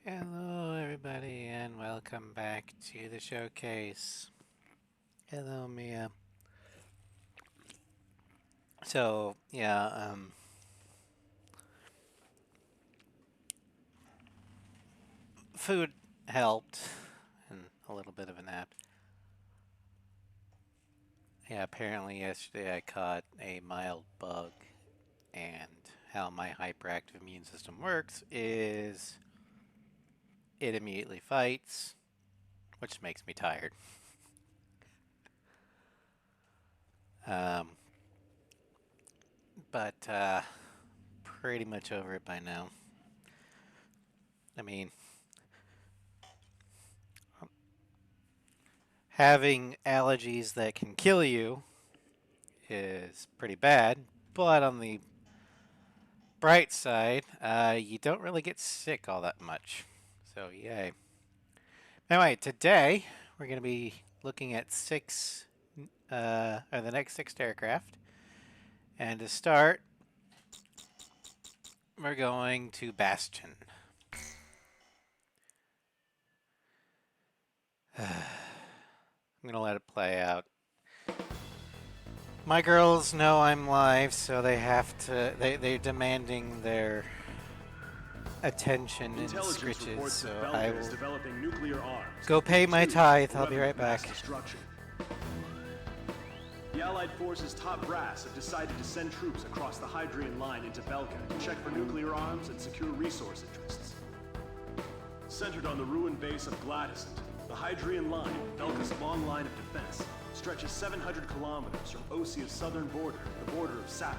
Hello, everybody, and welcome back to the showcase. Hello, Mia. So, yeah, food helped, and a little bit of a nap. Yeah, apparently yesterday I caught a mild bug, and how my hyperactive immune system works is it immediately fights, which makes me tired. Um, but pretty much over it by now. I mean, having allergies that can kill you is pretty bad, but on the bright side, you don't really get sick all that much. So, yay. Anyway, today we're going to be looking at the next six aircraft. And to start, we're going to Bastion. I'm going to let it play out. My girls know I'm live, so they have to. They're demanding their attention and scritches, so I will go pay my tithe. I'll be right back. The Allied forces' top brass have decided to send troops across the Hydrian line into Belka to check for nuclear arms and secure resource interests. Centered on the ruined base of Gladysant, the Hydrian line, Belka's long line of defense, stretches 700 kilometers from Osia's southern border to the border of Sappy.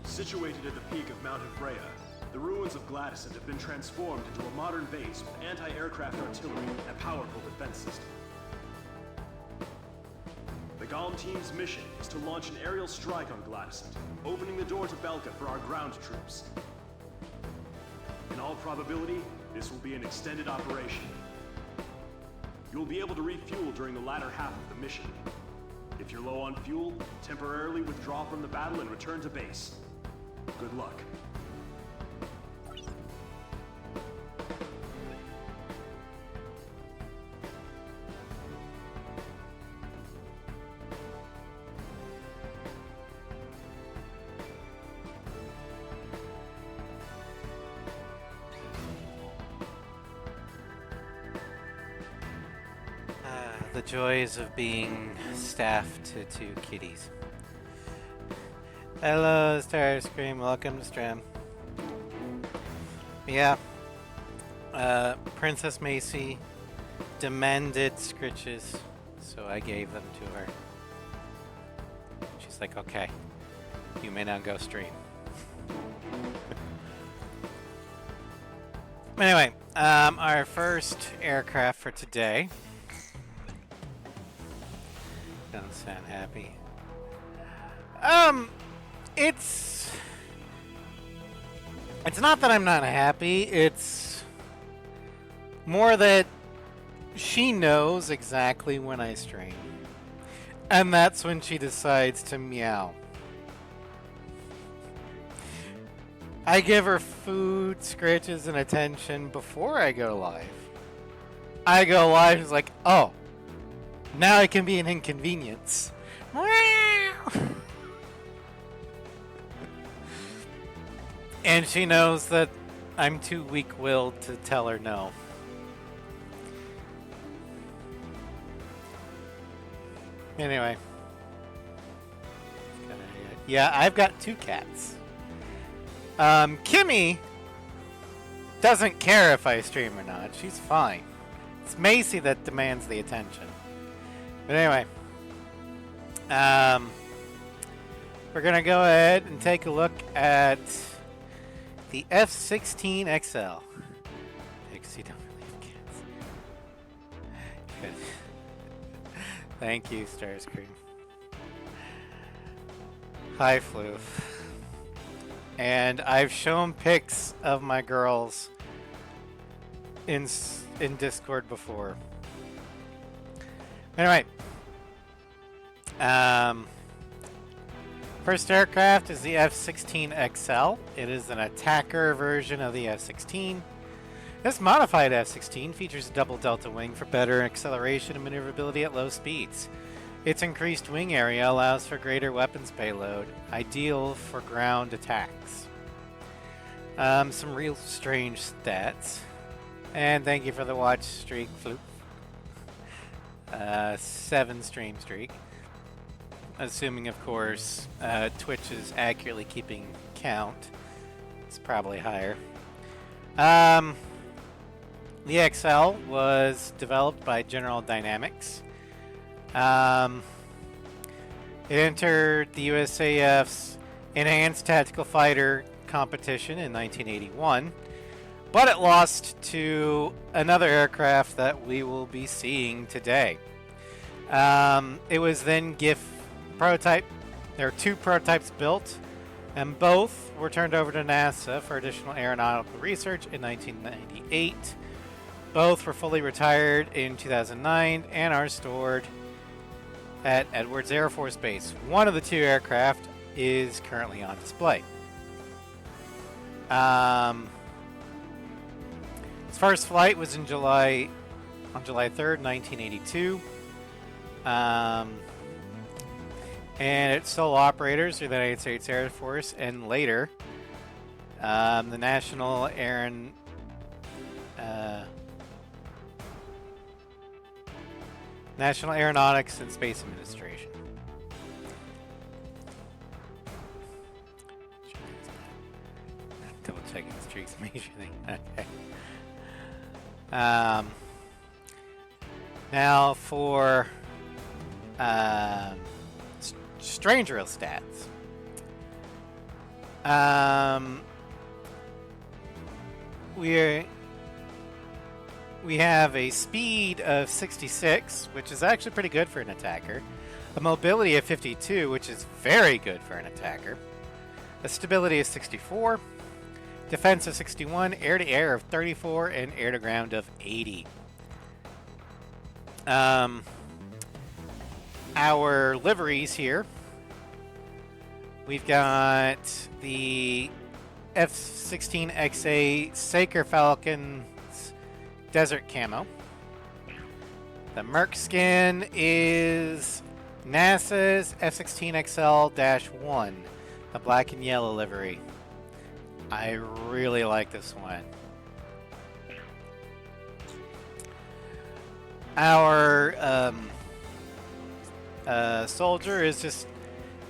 Situated at the peak of Mount Freya, the ruins of Gladysant have been transformed into a modern base with anti-aircraft artillery and powerful defense system. The Galm team's mission is to launch an aerial strike on Gladysant, opening the door to Belka for our ground troops. In all probability, this will be an extended operation. You will be able to refuel during the latter half of the mission. If you're low on fuel, temporarily withdraw from the battle and return to base. Good luck. The joys of being staffed to two kitties. Hello, Starscream. Welcome to stream. Yeah. Princess Macy demanded scritches, so I gave them to her. She's like, okay, you may now go stream. Anyway, our first aircraft for today. Doesn't sound happy. It's not that I'm not happy, it's more that she knows exactly when I stream. And that's when she decides to meow. I give her food, scratches, and attention before I go live. I go live, she's like, oh, now it can be an inconvenience. And she knows that I'm too weak-willed to tell her no. Anyway. Yeah, I've got two cats. Kimmy doesn't care if I stream or not. She's fine. It's Macy that demands the attention. But anyway, we're going to go ahead and take a look at the F-16 XL. Because you don't really have cats. Good. Thank you, Starscream. Hi, Floof. And I've shown pics of my girls in Discord before. Anyway, first aircraft is the F-16 XL. It is an attacker version of the F-16. This modified F-16 features a double delta wing for better acceleration and maneuverability at low speeds. Its increased wing area allows for greater weapons payload, ideal for ground attacks. Some real strange stats. And thank you for the watch streak, Floop. 7 stream streak. Assuming, of course, Twitch is accurately keeping count. It's probably higher. The XL was developed by General Dynamics. It entered the USAF's Enhanced Tactical Fighter competition in 1981, but it lost to another aircraft that we will be seeing today. It was then GIF prototype. There are 2 prototypes built, and both were turned over to NASA for additional aeronautical research in 1998. Both were fully retired in 2009 and are stored at Edwards Air Force Base. One of the 2 aircraft is currently on display. Its first flight was on July 3rd, 1982. And its sole operators are the United States Air Force and later the National Aeronautics and Space Administration. Double checking the streaks, make sure they okay. Now for strange real stats. We have a speed of 66, which is actually pretty good for an attacker. A mobility of 52, which is very good for an attacker. A stability of 64. Defense of 61. Air-to-air of 34. And air-to-ground of 80. Our liveries here. We've got the F-16XA Saker Falcon's Desert Camo. The Merc skin is NASA's F-16XL-1, the black and yellow livery. I really like this one. Our soldier is just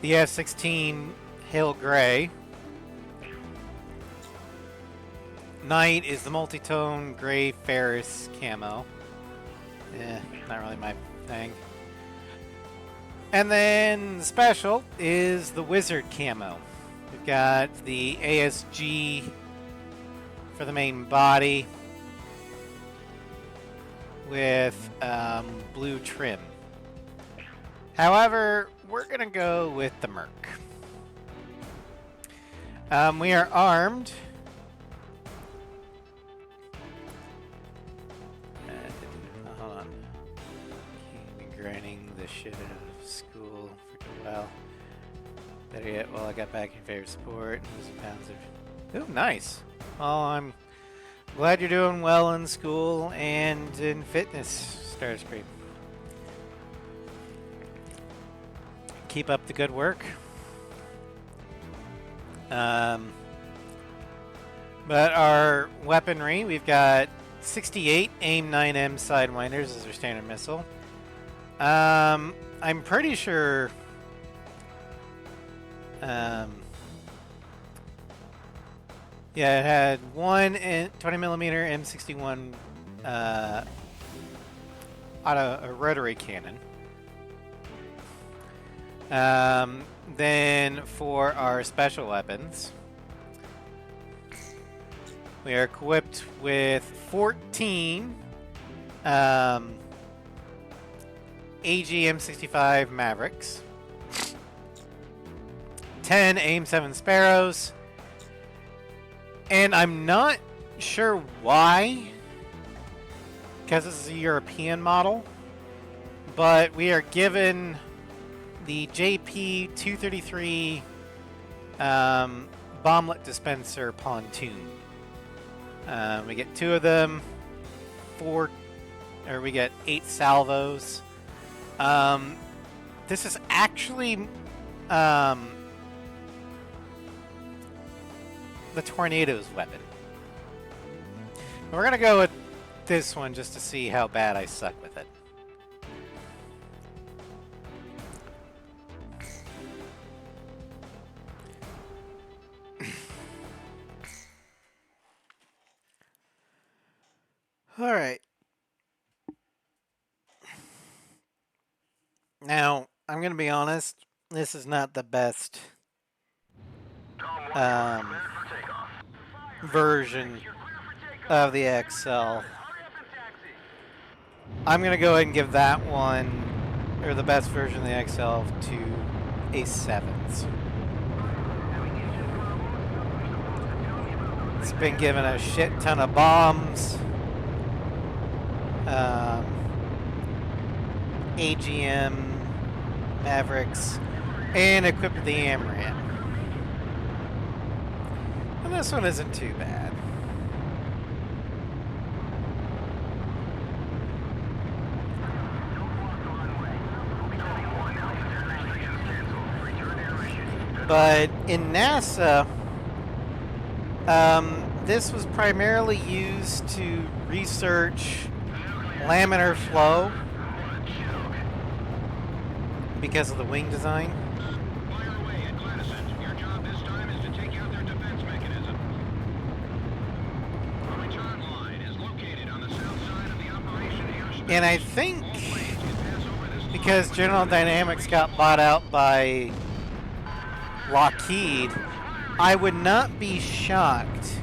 the F-16 Hill Gray. Knight is the multi-tone gray Ferris camo. Not really my thing. And then the special is the Wizard camo. We've got the ASG for the main body with blue trim. However, we're going to go with the Merc. We are armed. Hold on. Been grinding the shit out of school for a while. Better yet, while I got back in favor of sport, losing pounds of. Ooh, nice. Well, I'm glad you're doing well in school and in fitness, Starscream. Keep up the good work. But our weaponry, we've got 68 AIM-9M Sidewinders as our standard missile. I'm pretty sure... yeah, it had one 20mm M61 a rotary cannon. Then for our special weapons, we are equipped with 14 AGM-65 Mavericks, 10 AIM-7 Sparrows, and I'm not sure why, because this is a European model, but we are given the JP-233 bomblet dispenser pontoon. We get 2 of them, we get 8 salvos. This is actually the tornado's weapon. We're gonna go with this one just to see how bad I suck with it. All right. Now, I'm going to be honest, this is not the best version of the XL. I'm going to go ahead and give that one, or the best version of the XL, to a 7th. It's been given a shit ton of bombs. AGM, Mavericks, and equipped with the AMRAAM. And this one isn't too bad. But in NASA, this was primarily used to research laminar flow because of the wing design. And I think because General Dynamics got bought out by Lockheed, I would not be shocked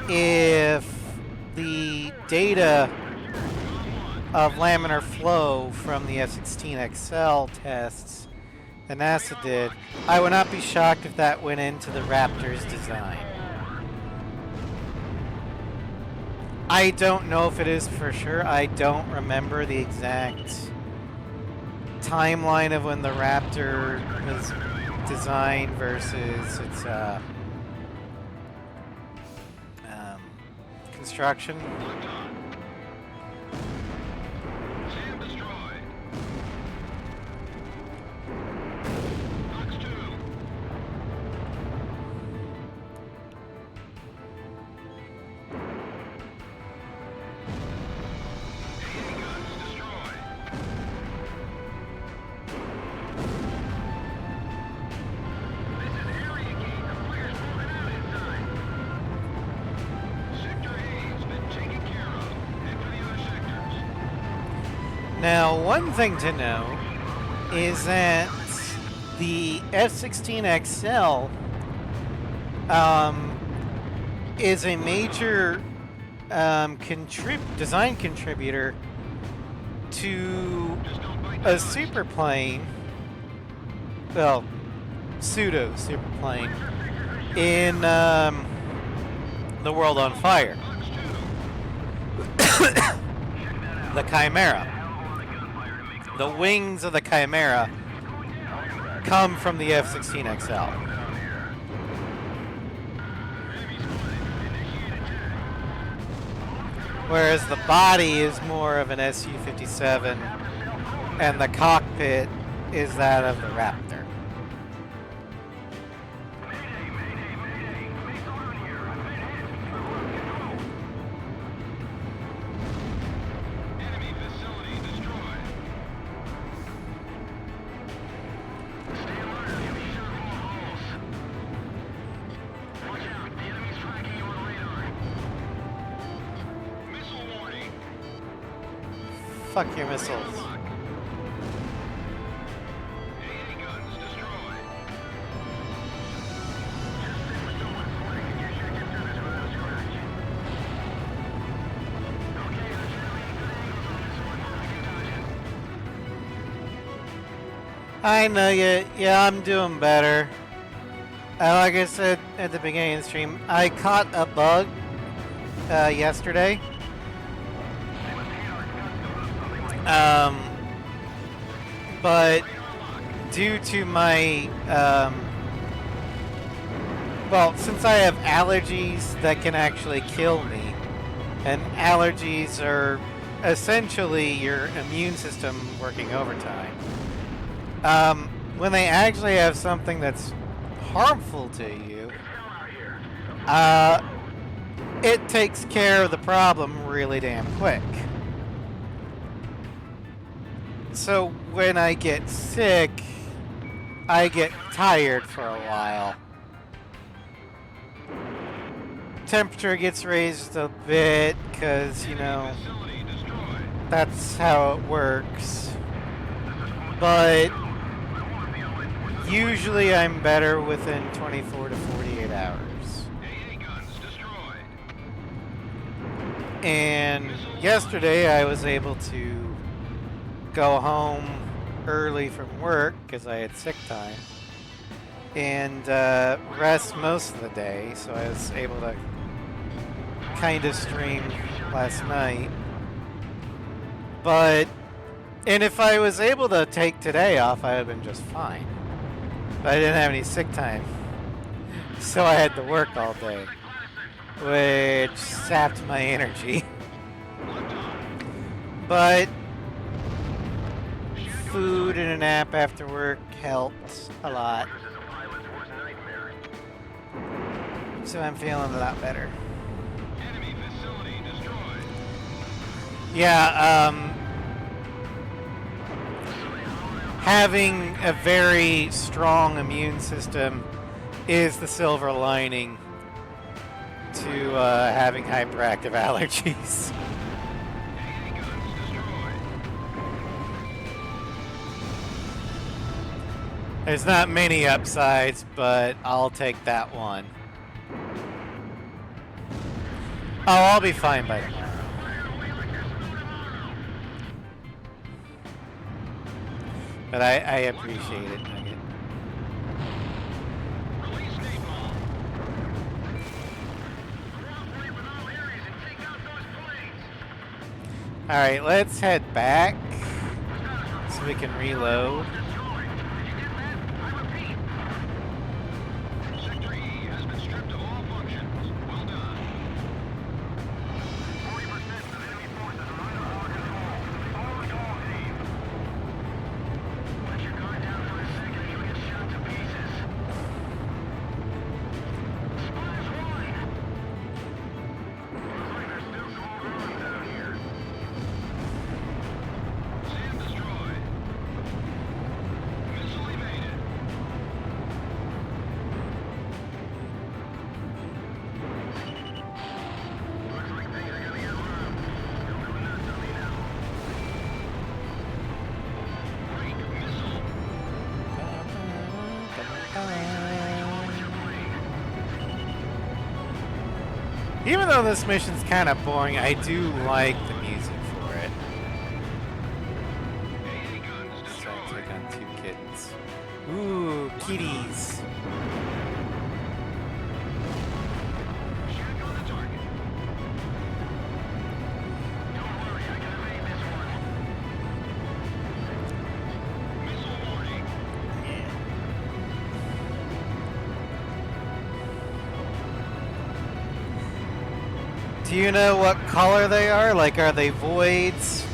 if the data of laminar flow from the F-16XL tests that NASA did, I would not be shocked if that went into the Raptor's design. I don't know if it is for sure. I don't remember the exact timeline of when the Raptor was designed versus its construction. Now, one thing to know is that the F-16XL is a major design contributor to a superplane, well, pseudo superplane in The World on Fire, the Chimera. The wings of the Chimera come from the F-16XL. Whereas the body is more of an Su-57 and the cockpit is that of the Raptor. Fuck your missiles. I know you. Yeah, I'm doing better. Like I said at the beginning of the stream, I caught a bug yesterday. But due to my Well, since I have allergies that can actually kill me, and allergies are essentially your immune system working overtime, when they actually have something that's harmful to you, uh, it takes care of the problem really damn quick. So when I get sick, I get tired for a while. Temperature gets raised a bit because, you know, that's how it works. But usually I'm better within 24 to 48 hours. And yesterday I was able to go home early from work because I had sick time and rest most of the day, so I was able to kind of stream last night. And if I was able to take today off, I would have been just fine. But I didn't have any sick time, so I had to work all day, which sapped my energy. But food and a nap after work helped a lot. So I'm feeling a lot better. Yeah, having a very strong immune system is the silver lining to having hyperactive allergies. There's not many upsides, but I'll take that one. Oh, I'll be fine by tomorrow. But I appreciate it, Nugget. Alright, let's head back so we can reload. Even though this mission's kind of boring, I do like the music for it. So I take on 2 kittens. Ooh, kitties. Do you know what color they are? Like, are they voids?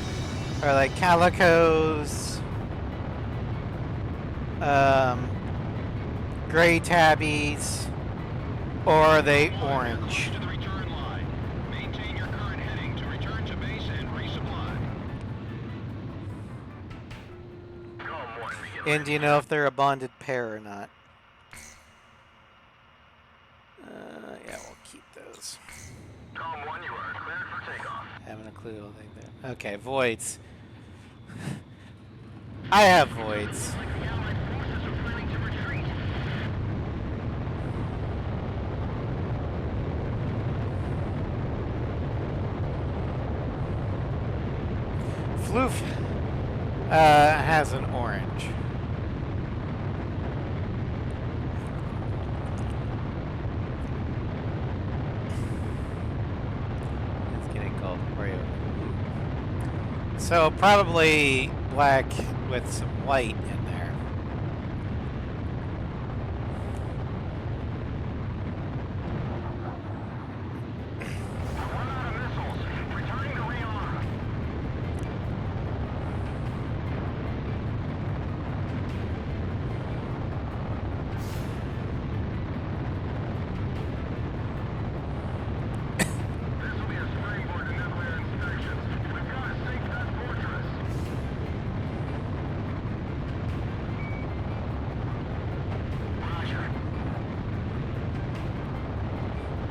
Are they calicos? Gray tabbies? Or are they orange? And do you know if they're a bonded pair or not? Yeah, we'll keep those. Having a clue. Okay, voids. I have voids. Floof has an orange. It's getting called Oreo. So probably black with some white in there.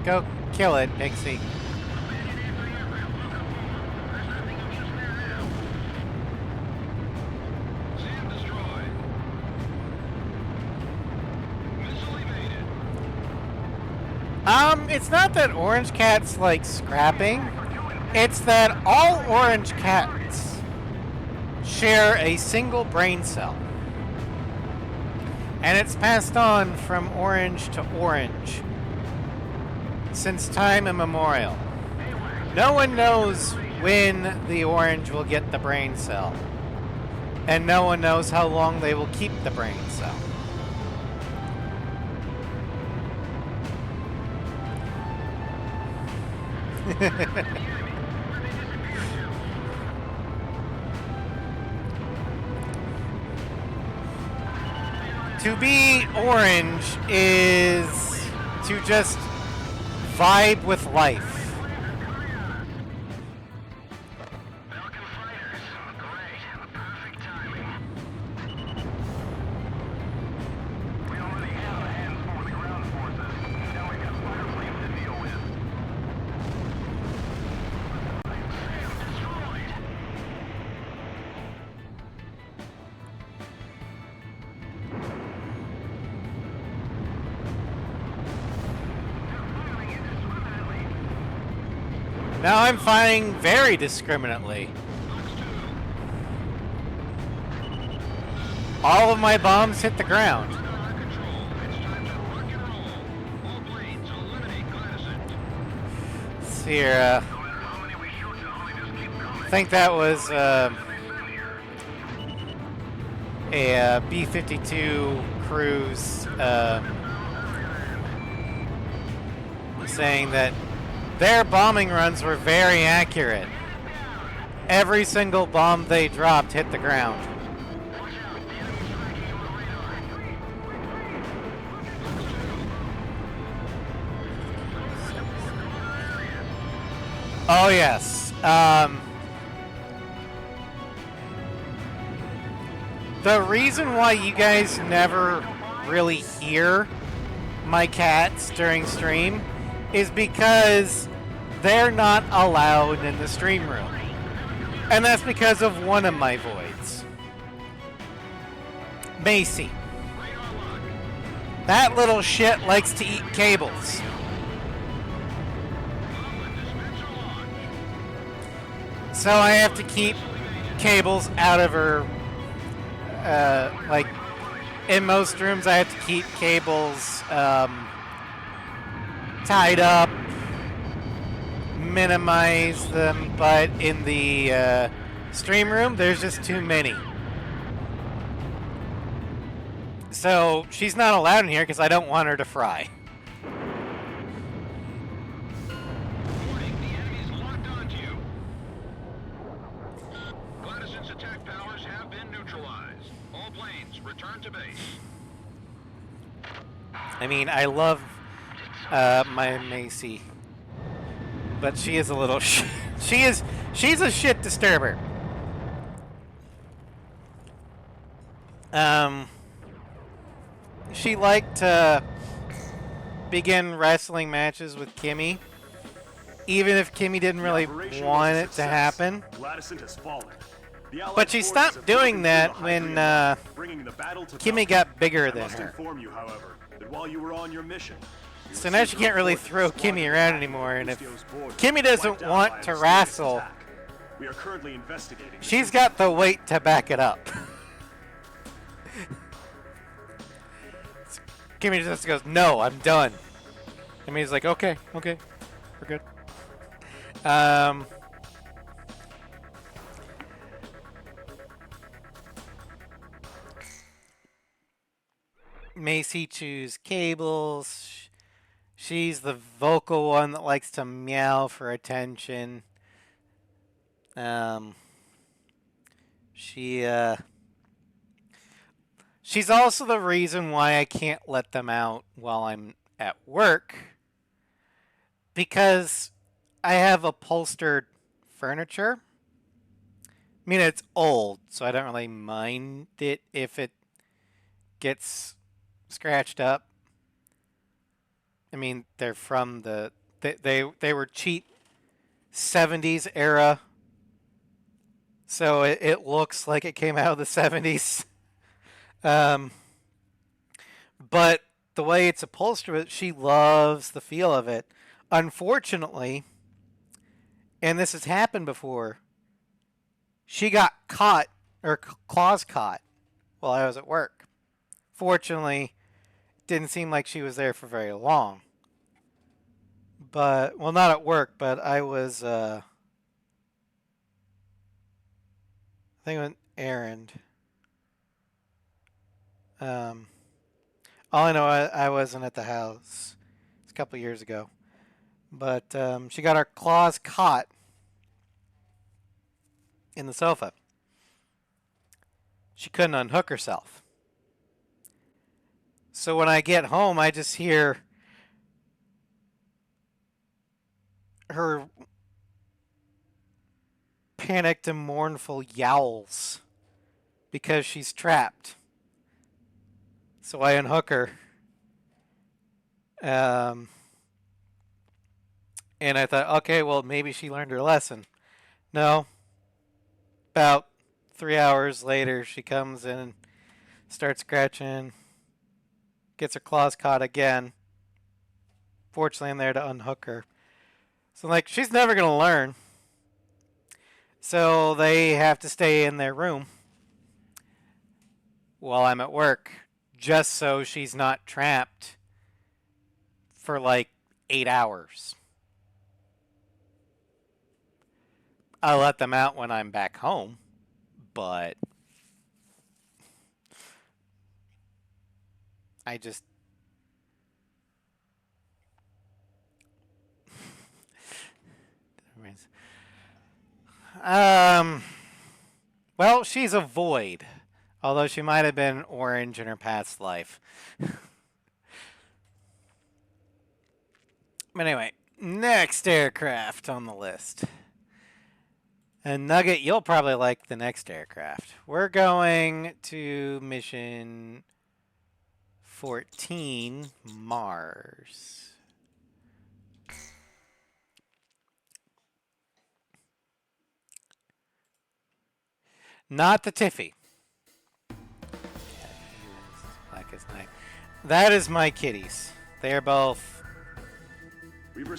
Go kill it, Pixie. It's not that Orange Cat's like scrapping. It's that all orange cats share a single brain cell. And it's passed on from orange to orange since time immemorial. No one knows when the orange will get the brain cell. And no one knows how long they will keep the brain cell. To be orange is to just vibe with life. Now I'm firing very discriminately. All of my bombs hit the ground. Let's see here. I think that was a B-52 cruise saying that their bombing runs were very accurate. Every single bomb they dropped hit the ground. Oh yes. The reason why you guys never really hear my cats during stream is because they're not allowed in the stream room. And that's because of one of my voids. Macy. That little shit likes to eat cables. So I have to keep cables out of her. Like, in most rooms I have to keep cables tied up, minimize them, but in the stream room, there's just too many. So she's not allowed in here because I don't want her to fry. Warning, the enemy is locked onto you. Gladyson's attack powers have been neutralized. All planes, return to base. I mean, I love my Macy, but she is a little she's a shit disturber. She liked to begin wrestling matches with Kimmy, even if Kimmy didn't really want it to happen. But she stopped doing that when Kimmy got bigger than her. So now she can't really throw Kimmy around anymore, and if Kimmy doesn't want to wrestle, she's got the weight to back it up. Kimmy just goes, "No, I'm done." And he's like, okay, we're good. Macy chews cables. She's the vocal one that likes to meow for attention. She's also the reason why I can't let them out while I'm at work, because I have upholstered furniture. I mean, it's old, so I don't really mind it if it gets scratched up. I mean, they're from they were cheap 70s era, so it looks like it came out of the 70s. Um, but the way it's upholstered, she loves the feel of it. Unfortunately, and this has happened before, she got caught, or claws caught, while I was at work. Fortunately, didn't seem like she was there for very long. But, well, not at work, but I was, I think an errand. Um, all I know, I wasn't at the house. It's a couple years ago. But she got her claws caught in the sofa. She couldn't unhook herself. So when I get home, I just hear her panicked and mournful yowls because she's trapped. So I unhook her. And I thought, okay, well, maybe she learned her lesson. No. About 3 hours later, she comes in and starts scratching, gets her claws caught again. Fortunately, I'm there to unhook her. So, like, she's never going to learn. So they have to stay in their room while I'm at work, just so she's not trapped for like 8 hours. I'll let them out when I'm back home, but I just... Well, she's a void, although she might have been orange in her past life. But anyway, next aircraft on the list. And Nugget, you'll probably like the next aircraft. We're going to mission 14, Mars. Not the Tiffy. Black as night. That is my kitties. They are both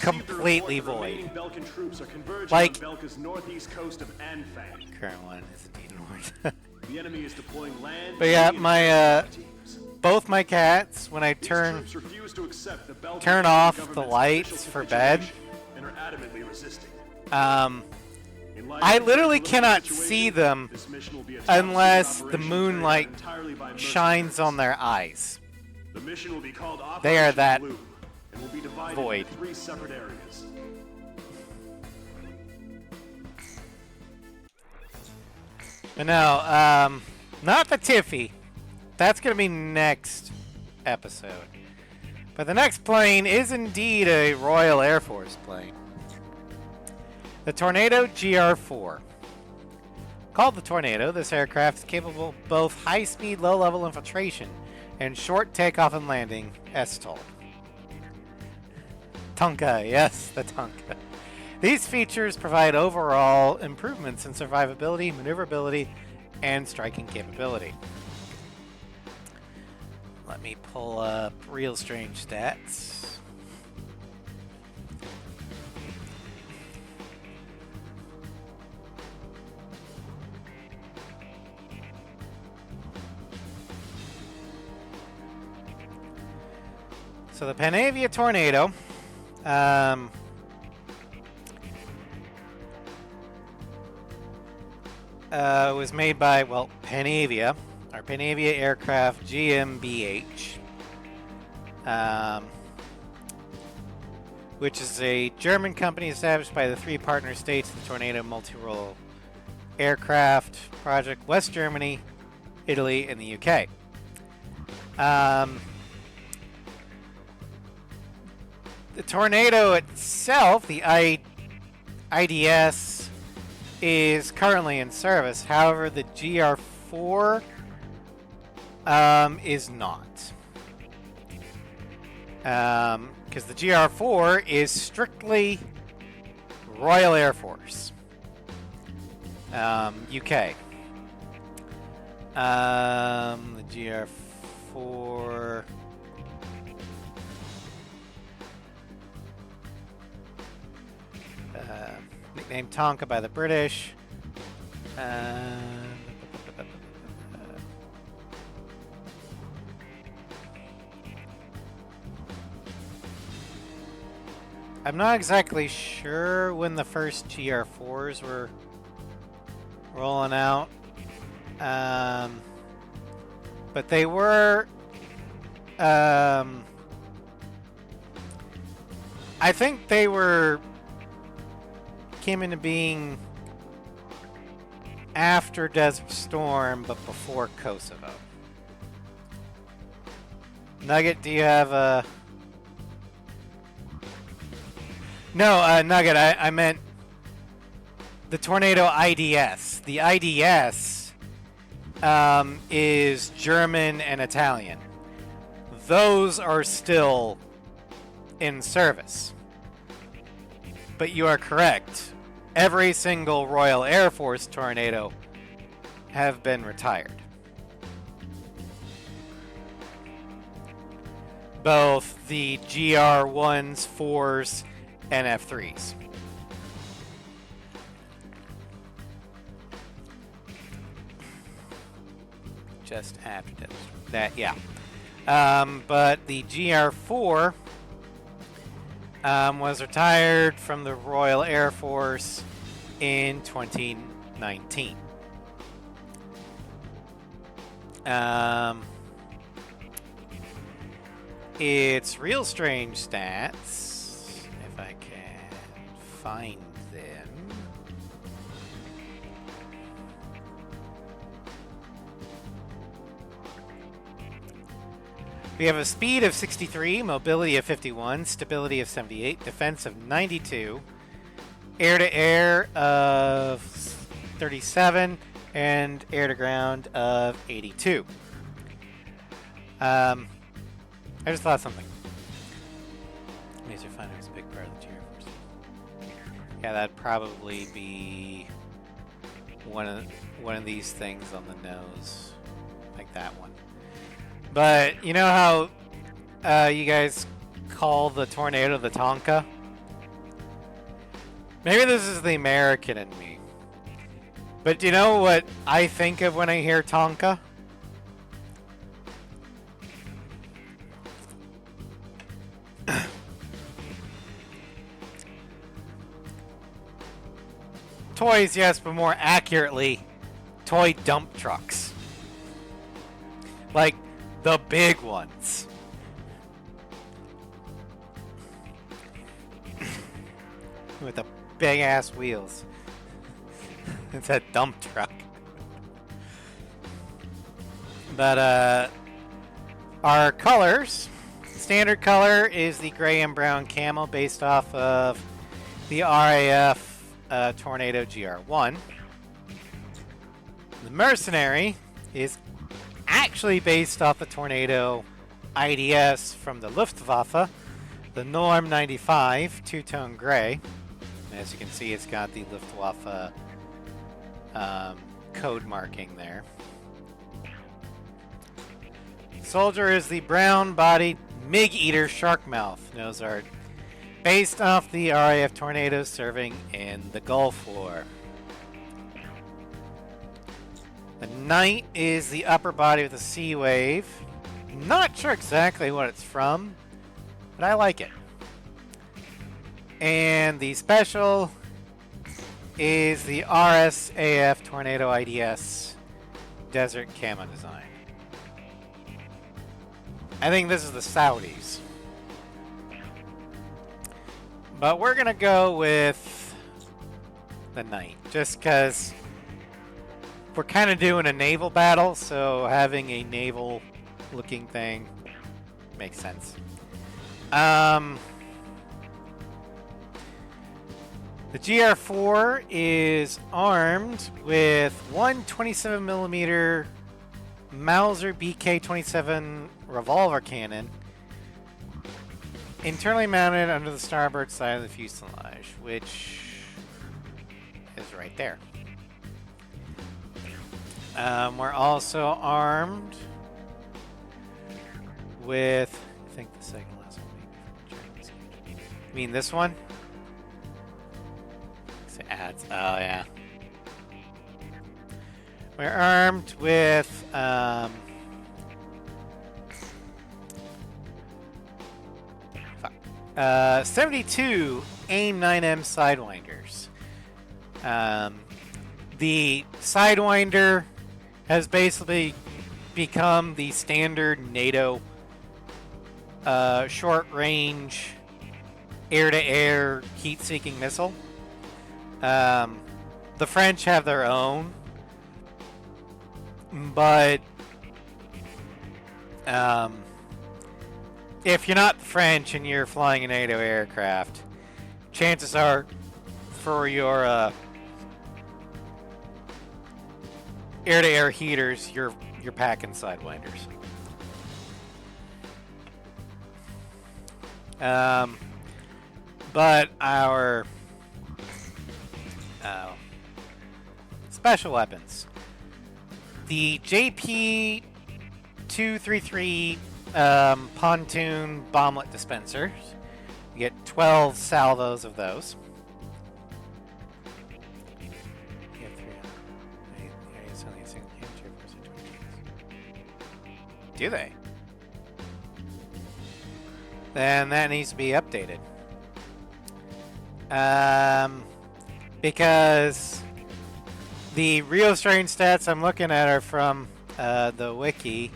completely void. Belkan troops are converging Like, on Belka's northeast coast of Anfang. Current one is indeed north. The enemy is deploying land. But yeah, and my teams. both my cats, when I These turn troops refuse to accept the Belkan turn off the government's lights official for bed, capitulation and are adamantly resisting. I I literally cannot see them unless the moonlight shines on their eyes. The mission will be called They are Operation that Blue and will be divided void. into 3 separate areas. But no, not the Tiffy. That's going to be next episode. But the next plane is indeed a Royal Air Force plane. The Tornado GR4. Called the Tornado, this aircraft is capable of both high-speed, low-level infiltration and short takeoff and landing, as told. Tonka, yes, the Tonka. These features provide overall improvements in survivability, maneuverability, and striking capability. Let me pull up Real Strange stats. So the Panavia Tornado was made by, well, Panavia, or Panavia Aircraft GmbH, which is a German company established by the 3 partner states of the Tornado Multi-Role Aircraft Project, West Germany, Italy, and the UK. The Tornado itself, the IDS, is currently in service. However, the GR4 is not. Because the GR4 is strictly Royal Air Force, UK. The GR4. Nicknamed Tonka by the British. I'm not exactly sure when the first GR4s were rolling out. But they were... I think they came into being after Desert Storm, but before Kosovo. Nugget, do you have a... No, Nugget, I meant the Tornado IDS. The IDS is German and Italian. Those are still in service. But you are correct. Every single Royal Air Force Tornado have been retired. Both the GR1s, 4s, and F3s. Just after that, yeah. But the GR4 was retired from the Royal Air Force in 2019. Its real strange stats, if I can find them. We have a speed of 63, mobility of 51, stability of 78, defense of 92, air-to-air of 37, and air-to-ground of 82. I just thought something. Laser finder is a big part of the GR Force. Yeah, that'd probably be one of these things on the nose, like that one. But you know how you guys call the Tornado the Tonka? Maybe this is the American in me. But do you know what I think of when I hear Tonka? Toys, yes, but more accurately, toy dump trucks. Like the big ones. With the big ass wheels. It's a dump truck. But our colors. Standard color is the gray and brown camo based off of the RAF Tornado GR1. The Mercenary is actually based off the Tornado IDS from the Luftwaffe, the Norm 95 two-tone gray. And as you can see, it's got the Luftwaffe code marking there. Soldier is the brown-bodied MiG-Eater Sharkmouth. Those are based off the RAF Tornadoes serving in the Gulf War. The Knight is the upper body with a Sea Wave. Not sure exactly what it's from, but I like it. And the Special is the RSAF Tornado IDS Desert Camo design. I think this is the Saudis. But we're going to go with the Knight, just because we're kind of doing a naval battle, so having a naval-looking thing makes sense. The GR4 is armed with one 27mm Mauser BK-27 revolver cannon internally mounted under the starboard side of the fuselage, which is right there. We're also armed with, I think the second last one. You mean this one? It adds. Oh yeah. We're armed with 72 AIM 9M Sidewinders. The Sidewinder has basically become the standard NATO short-range air-to-air heat-seeking missile. The French have their own, but if you're not the French and you're flying a NATO aircraft, chances are for your air-to-air heaters, you're packing Sidewinders. But our special weapons, the JP-233 pontoon bomblet dispensers. You get 12 salvos of those. Do they? Then that needs to be updated. Because the real strain stats I'm looking at are from the wiki,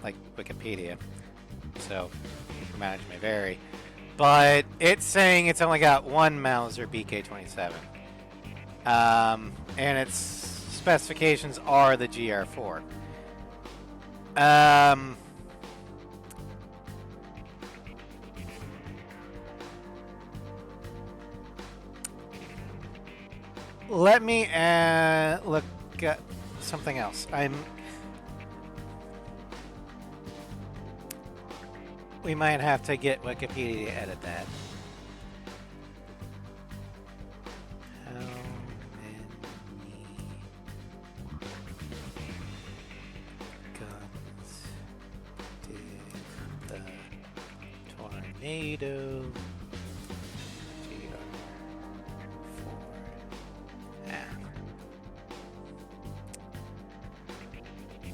like Wikipedia, so mileage may vary. But it's saying it's only got one Mauser BK-27, and its specifications are the GR4. Let me look at something else. We might have to get Wikipedia to edit that. How many guns did the tornado GR4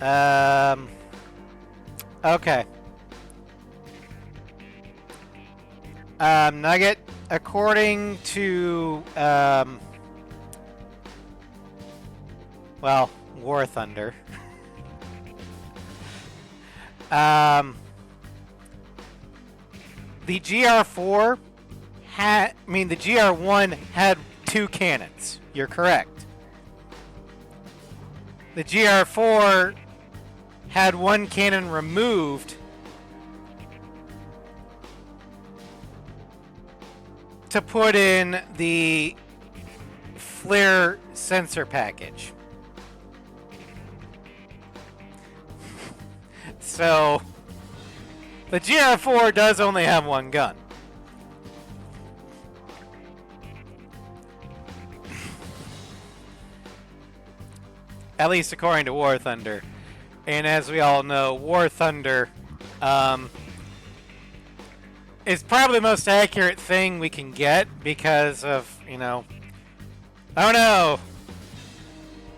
have? Okay. Nugget, according to, well, War Thunder, the GR4 the GR1 had 2 cannons. You're correct. The GR4 had 1 cannon removed to put in the flare sensor package. So the GR4 does only have 1 gun. At least according to War Thunder. And as we all know, War Thunder is probably the most accurate thing we can get because of, oh no!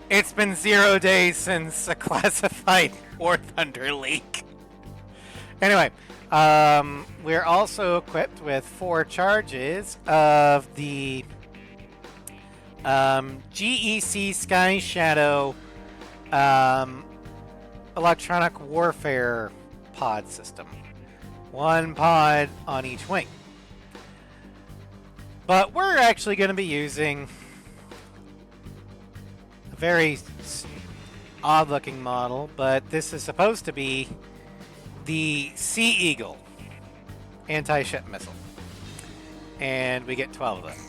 It's been 0 days since a classified War Thunder leak. Anyway, we're also equipped with 4 charges of the GEC Sky Shadow electronic warfare pod system. 1 pod on each wing. But we're actually going to be using a very odd looking model, but this is supposed to be the Sea Eagle anti-ship missile. And we get 12 of them.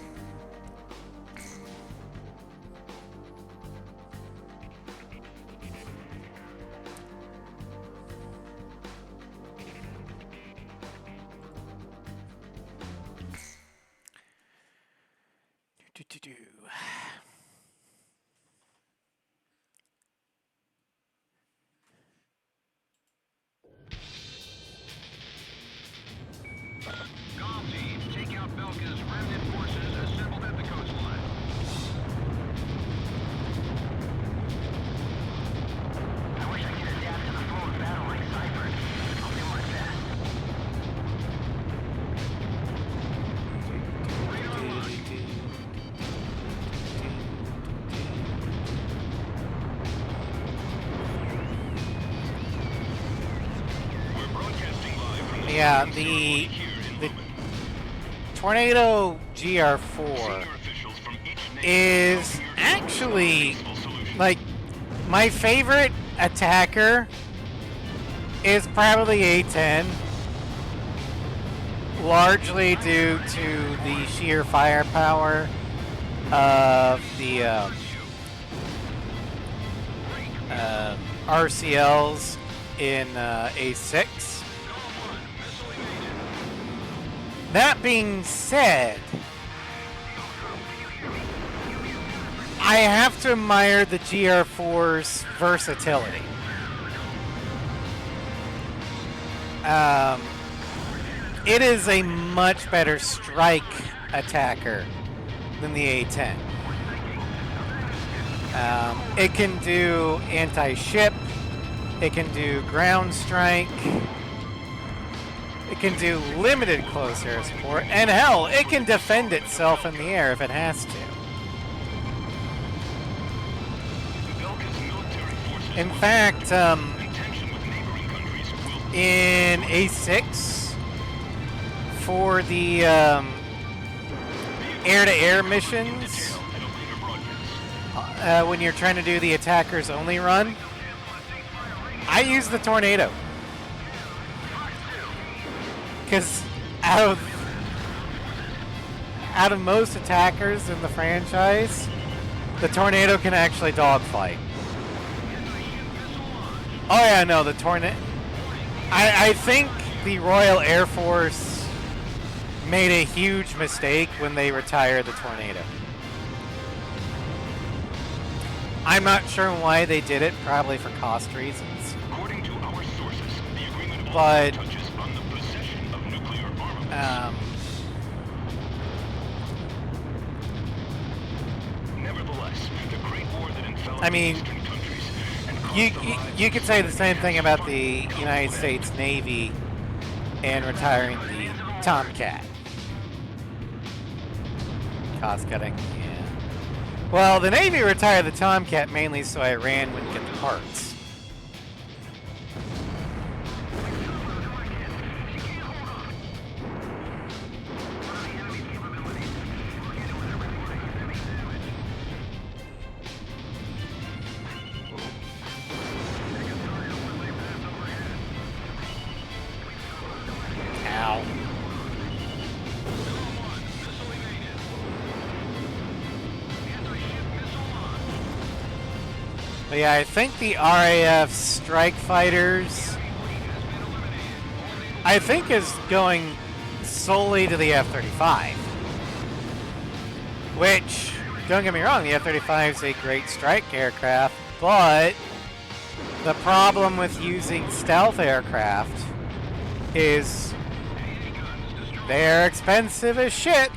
Do. Golf team, take out Belka's remnant forces assembled at the coastline. I wish I could adapt to the flow of battle like Cypher. I'll do my best. We're broadcasting live from Yeah, the Tornado GR4 is actually, like, my favorite attacker is probably A10, largely due to the sheer firepower of the RCLs in A6. That being said, I have to admire the GR4's versatility. It is a much better strike attacker than the A10. It can do anti-ship, it can do ground strike, it can do limited close air support, and hell, it can defend itself in the air if it has to. In fact, in A6, for the air-to-air missions, when you're trying to do the attackers only run, I use the Tornado. Because out of most attackers in the franchise, the Tornado can actually dogfight. Oh yeah, no, the Tornado. I think the Royal Air Force made a huge mistake when they retired the Tornado. I'm not sure why they did it, probably for cost reasons. According to our sources, the agreement But also touches on the possession of nuclear armaments. Nevertheless, the Great War that enveloped I mean, Eastern countries and you could say the same thing about the United States Navy and retiring the Tomcat. Cost cutting, yeah. Well, the Navy retired the Tomcat mainly so Iran wouldn't get the parts. Ow. But yeah, I think the RAF strike fighters, I think, is going solely to the F-35. Which, don't get me wrong, the F-35 is a great strike aircraft, but the problem with using stealth aircraft is they're expensive as shit.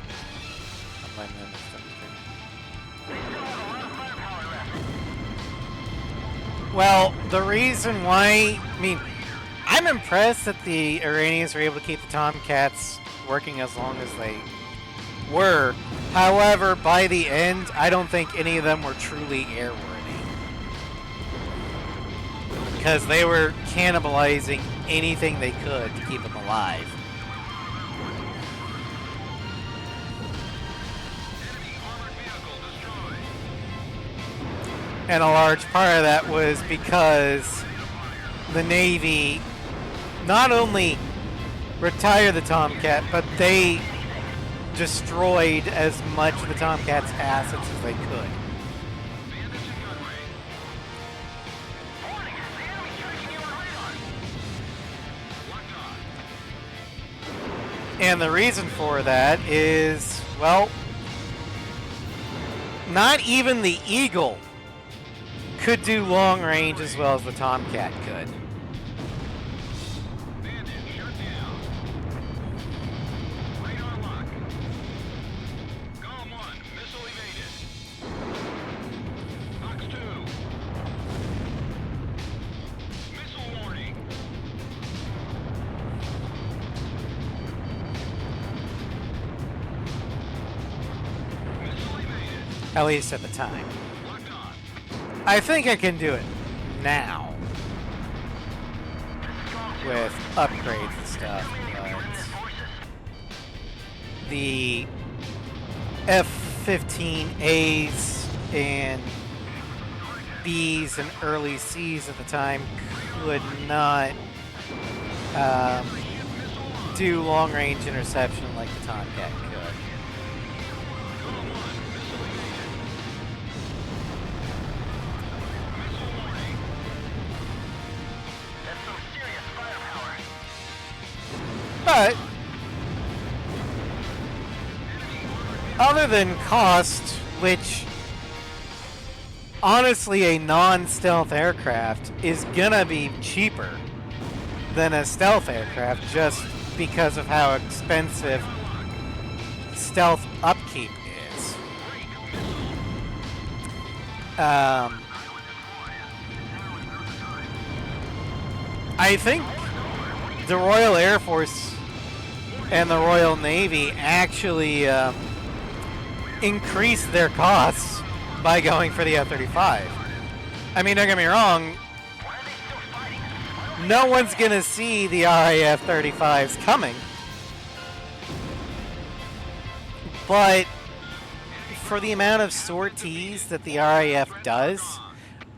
Well, the reason why, I mean, I'm impressed that the Iranians were able to keep the Tomcats working as long as they were. However, by the end, I don't think any of them were truly airworthy. Because they were cannibalizing anything they could to keep them alive. And a large part of that was because the Navy not only retired the Tomcat, but they destroyed as much of the Tomcat's assets as they could. And the reason for that is, well, Not even the Eagle could do long range as well as the Tomcat could. Bandit shut down. Radar lock. Golem 1, missile evaded. Fox 2. Missile warning. Missile evaded. At least at the time. Locked on. I think I can do it now with upgrades and stuff, but the F-15As and Bs and early Cs at the time could not do long-range interception like the Tomcat could. Golem 1, missile evaded. Missile warning. That's some serious firepower. But other than cost, which honestly a non-stealth aircraft is gonna be cheaper than a stealth aircraft just because of how expensive stealth upkeep is. I think the Royal Air Force and the Royal Navy actually increased their costs by going for the F-35. I mean, don't get me wrong, no one's going to see the RAF 35s coming. But for the amount of sorties that the RAF does,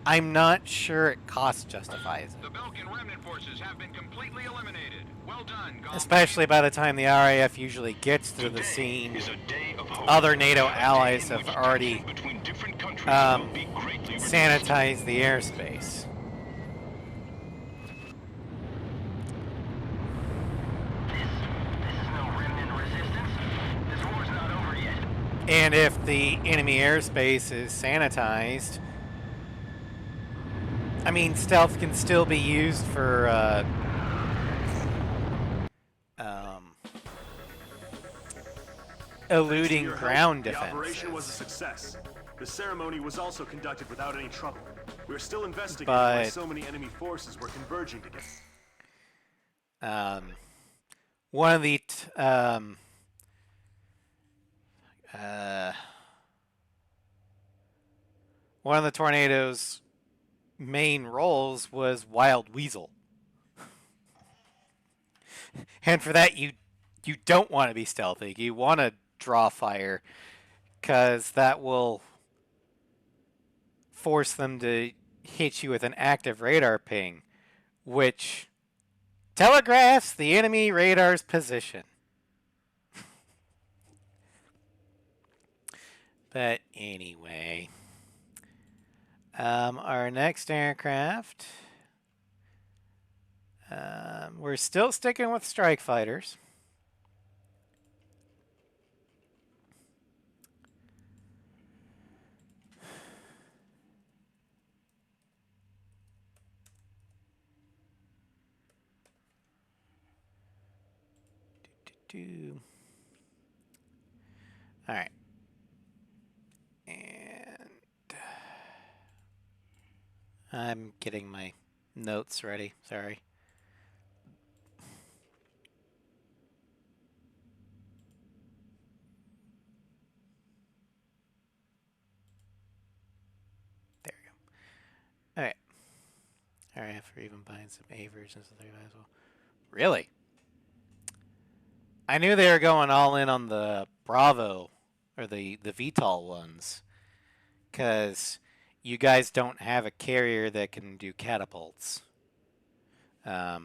I'm not sure it cost justifies it. The Belkin remnant forces have been completely eliminated. Well done, Golem. Especially by the time the RAF usually gets to the scene, other NATO allies have already sanitized the airspace. And if the enemy airspace is sanitized, I mean, stealth can still be used for eluding Your help, ground the operation was a defenses. success. The ceremony was also conducted without any trouble. We're still investigating But why so many enemy forces were converging together. one of the one of the tornado's main roles was Wild Weasel. And for that, you don't want to be stealthy. You want to draw fire, because that will force them to hit you with an active radar ping, which telegraphs the enemy radar's position. But anyway, our next aircraft, we're still sticking with strike fighters. All right. And I'm getting my notes ready. Sorry. There we go. All right. All right, for even buying some A versions of 35 as well. Really? I knew they were going all in on the Bravo, or the VTOL ones, because you guys don't have a carrier that can do catapults. So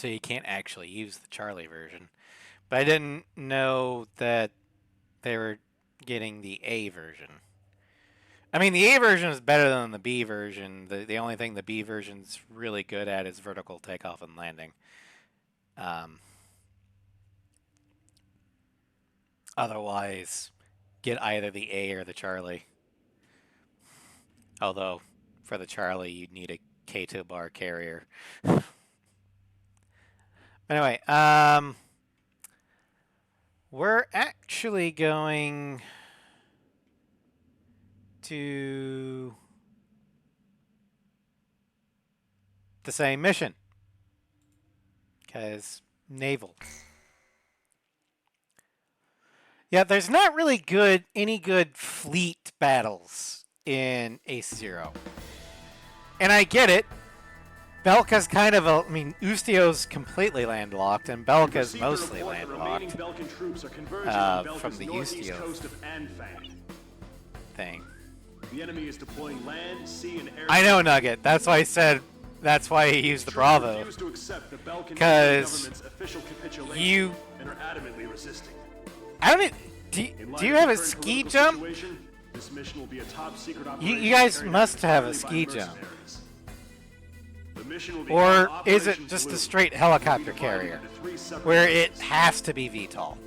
you can't actually use the Charlie version. But I didn't know that they were getting the A version. I mean, the A version is better than the B version. The only thing the B version's really good at is vertical takeoff and landing. Otherwise, get either the A or the Charlie. Although, for the Charlie, you'd need a Kato bar carrier. Anyway, we're actually going to the same mission. Because naval. Yeah, there's not really any good fleet battles in Ace Zero. And I get it. Belka's kind of a... I mean, Ustio's completely landlocked, and Belka's mostly landlocked. From the Ustio thing. The enemy is deploying land, sea, and air. I know, Nugget. That's why I said... That's why he used the Bravo. Because you... And are adamantly resisting. I don't... Do you have a ski jump? This mission will be a top secret You guys must have a ski jump. Or is it just a straight helicopter carrier? Where it has to be VTOL?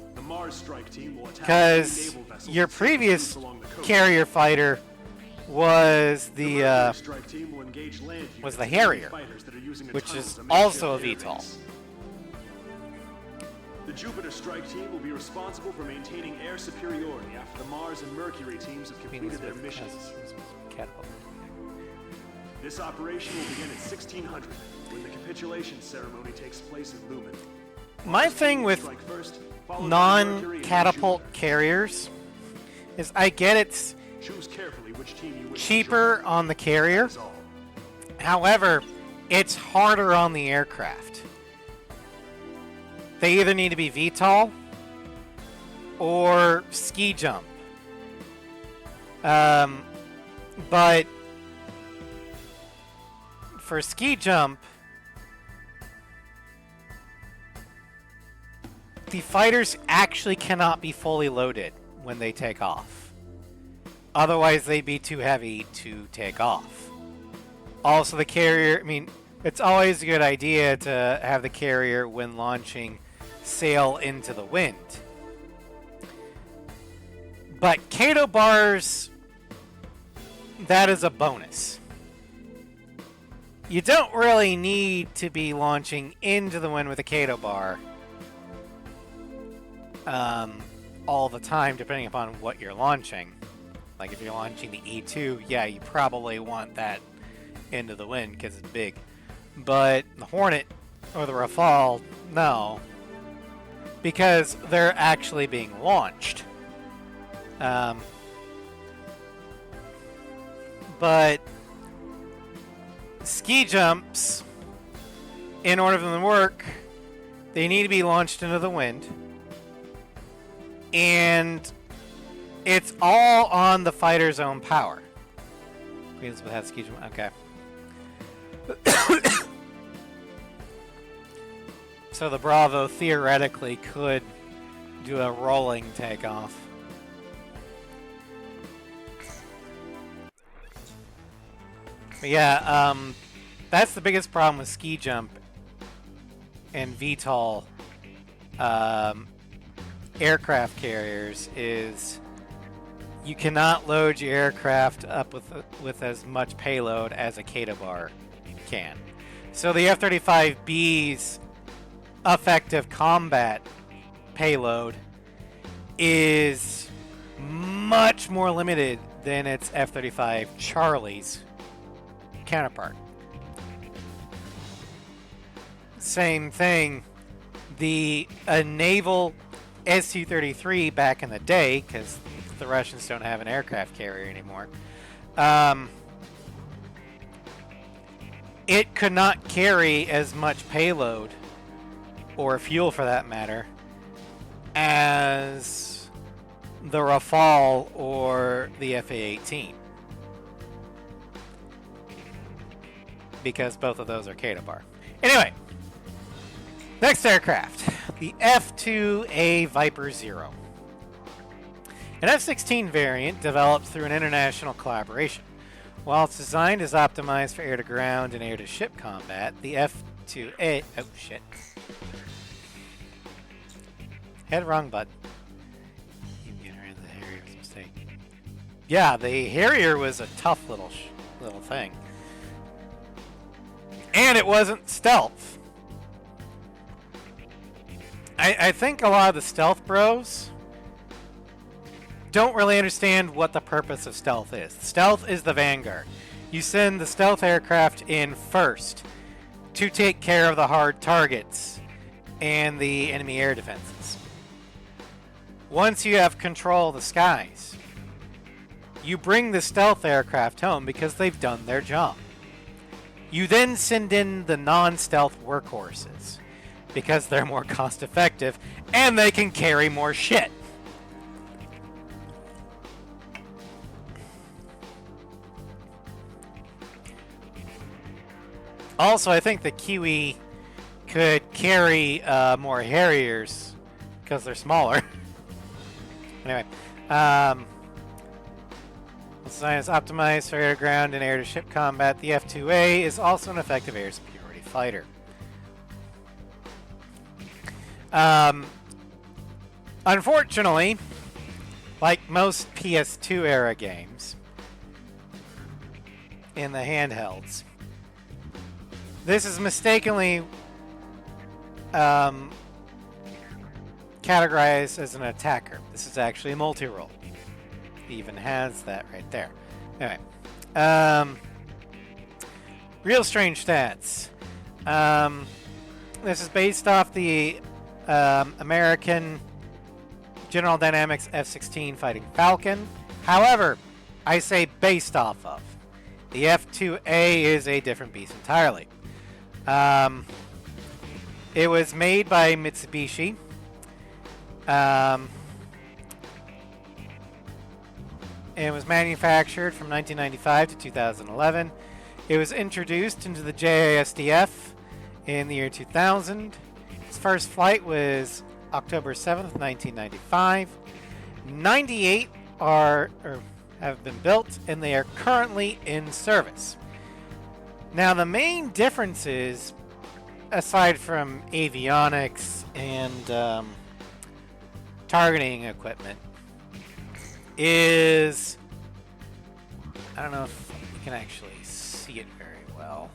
Because your previous carrier fighter was the Harrier, which is also a VTOL. The Jupiter strike team will be responsible for maintaining air superiority after the Mars and Mercury teams have completed their missions. This operation will begin at 1600, when the capitulation ceremony takes place in Lumen. My thing with non-catapult carriers is I get it's cheaper on the carrier. However, it's harder on the aircraft. They either need to be VTOL or ski jump. But for ski jump, the fighters actually cannot be fully loaded when they take off. Otherwise, they'd be too heavy to take off. Also, the carrier, I mean, it's always a good idea to have the carrier, when launching, sail into the wind. But Kato bars, that is a bonus. You don't really need to be launching into the wind with a Kato bar all the time, depending upon what you're launching. Like if you're launching the E2, yeah, you probably want that into the wind because it's big. But the Hornet or the Rafale, no. Because they're actually being launched. But ski jumps, in order for them to work, they need to be launched into the wind. And it's all on the fighter's own power. Queen Elizabeth has ski jump. Okay. So the Bravo theoretically could do a rolling takeoff. But yeah, that's the biggest problem with ski jump and VTOL aircraft carriers is you cannot load your aircraft up with as much payload as a Kato bar can. So the F-35B's effective combat payload is much more limited than its F-35 Charlie's counterpart. Same thing, the naval S-233 back in the day, because the Russians don't have an aircraft carrier anymore, it could not carry as much payload, or fuel for that matter, as the Rafale or the FA-18. Because both of those are Kato bar. Anyway, next aircraft, the F-2A Viper Zero. An F-16 variant developed through an international collaboration. While its design is optimized for air-to-ground and air-to-ship combat, the F-2A... Oh, shit. Had the wrong button. You can get around the Harriers. mistake. Yeah, the Harrier was a tough little thing. And it wasn't stealth. I think a lot of the stealth bros don't really understand what the purpose of stealth is. Stealth is the vanguard. You send the stealth aircraft in first to take care of the hard targets and the enemy air defenses. Once you have control of the skies, you bring the stealth aircraft home because they've done their job. You then send in the non-stealth workhorses because they're more cost effective and they can carry more shit. Also, I think the Kiwi could carry more Harriers because they're smaller. Anyway, design is optimized for air-to-ground and air-to-ship combat. The F-2A is also an effective air superiority fighter. Unfortunately, like most PS2 era games in the handhelds, this is mistakenly categorized as an attacker. This is actually a multi-role. It even has that right there. Anyway, real strange stats. This is based off the American General Dynamics F-16 Fighting Falcon. However, I say based off of. The F-2A is a different beast entirely. It was made by Mitsubishi. It was manufactured from 1995 to 2011. It was introduced into the JASDF in the year 2000. Its first flight was October 7th, 1995. 98 have been built, and they are currently in service. Now, the main differences, aside from avionics and targeting equipment, is, I don't know if you can actually see it very well,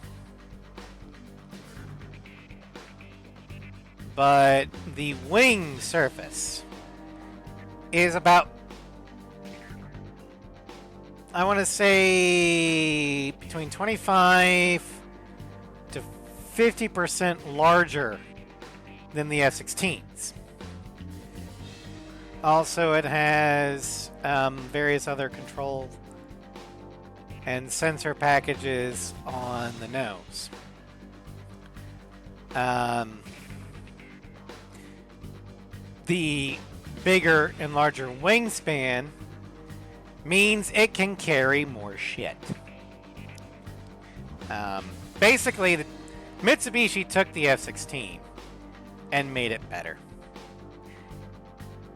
but the wing surface is about, I want to say, between 25 to 50% larger than the F-16s. Also, it has various other control and sensor packages on the nose. The bigger and larger wingspan means it can carry more shit. Basically, Mitsubishi took the F-16 and made it better.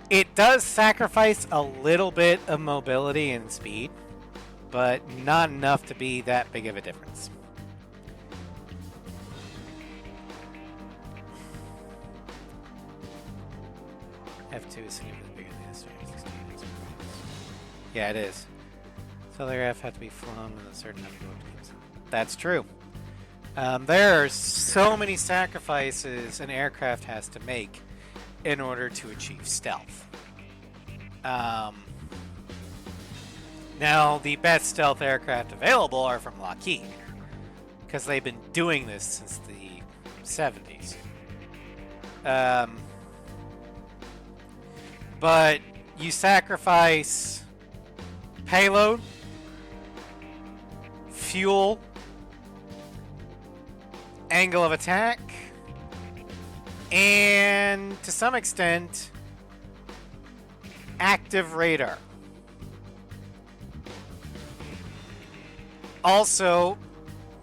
It does sacrifice a little bit of mobility and speed, but not enough to be that big of a difference. F2 is significantly bigger than S16. Yeah, it is. So the aircraft have to be flown with a certain number of teams. That's true. There are so many sacrifices an aircraft has to make in order to achieve stealth. Now, the best stealth aircraft available are from Lockheed, because they've been doing this since the 70s. But you sacrifice payload, fuel, angle of attack, and to some extent, active radar. Also,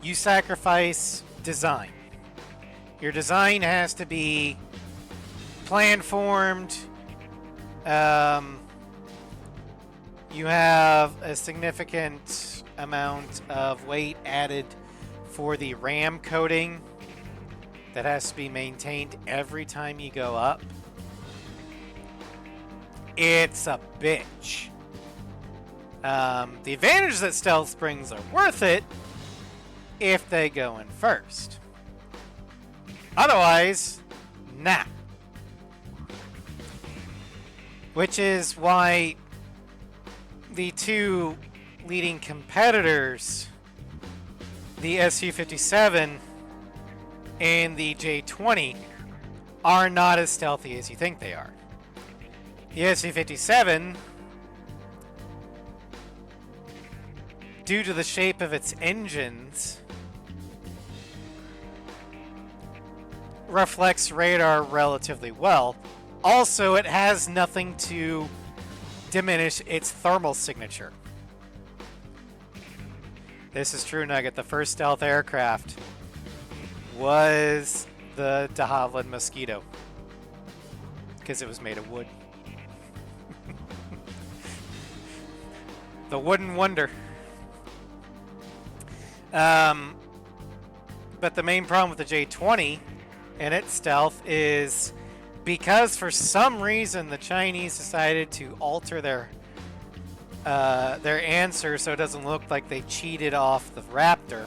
you sacrifice design. Your design has to be plan-formed. You have a significant amount of weight added for the RAM coating that has to be maintained every time you go up. It's a bitch. The advantage is that stealth springs are worth it if they go in first. Otherwise, nah. Which is why the two leading competitors, the SU-57 and the J-20, are not as stealthy as you think they are. The SU-57, due to the shape of its engines, reflects radar relatively well. Also, it has nothing to diminish its thermal signature. This is true, Nugget. The first stealth aircraft was the de Havilland Mosquito because it was made of wood. The wooden wonder. But the main problem with the J-20 and its stealth is because for some reason the Chinese decided to alter their answer so it doesn't look like they cheated off the Raptor.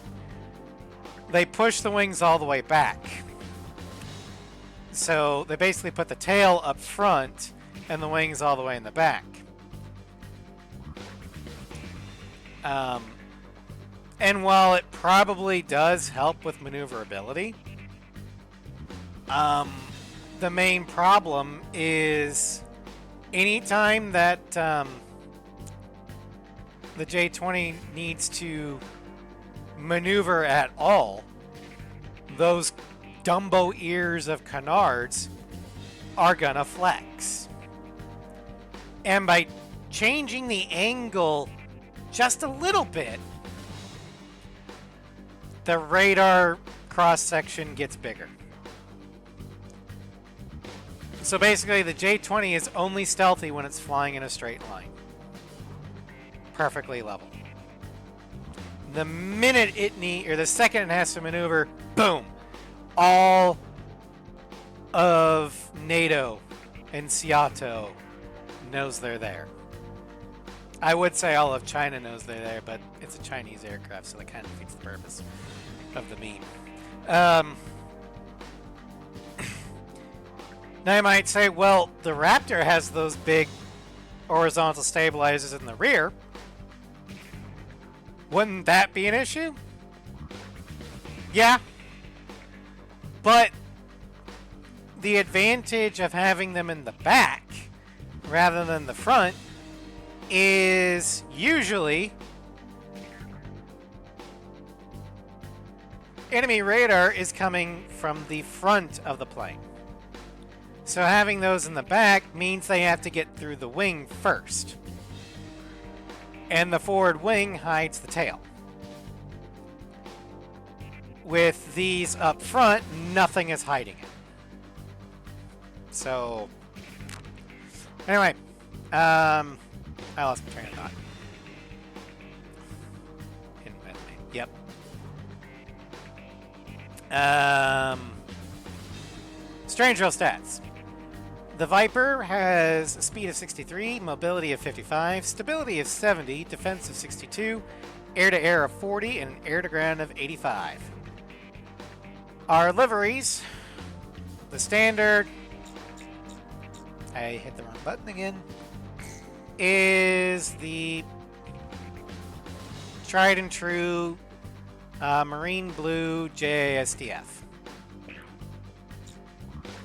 They pushed the wings all the way back. So they basically put the tail up front and the wings all the way in the back. And while it probably does help with maneuverability, the main problem is anytime that the J-20 needs to maneuver at all, those Dumbo ears of canards are gonna flex. And by changing the angle just a little bit, the radar cross-section gets bigger. So basically, the J-20 is only stealthy when it's flying in a straight line. Perfectly level. The minute the second it has to maneuver, boom! All of NATO and Seattle knows they're there. I would say all of China knows they're there, but it's a Chinese aircraft, so that kind of defeats the purpose of the meme. Now you might say, well, the Raptor has those big horizontal stabilizers in the rear. Wouldn't that be an issue? Yeah. But the advantage of having them in the back rather than the front is usually enemy radar is coming from the front of the plane. So having those in the back means they have to get through the wing first. And the forward wing hides the tail. With these up front, nothing is hiding it. So, anyway, I lost my train of thought. Yep. Strange real stats. The Viper has a speed of 63, mobility of 55, stability of 70, defense of 62, air-to-air of 40, and an air-to-ground of 85. Our liveries, the standard, I hit the wrong button again, is the tried and true marine blue JASDF.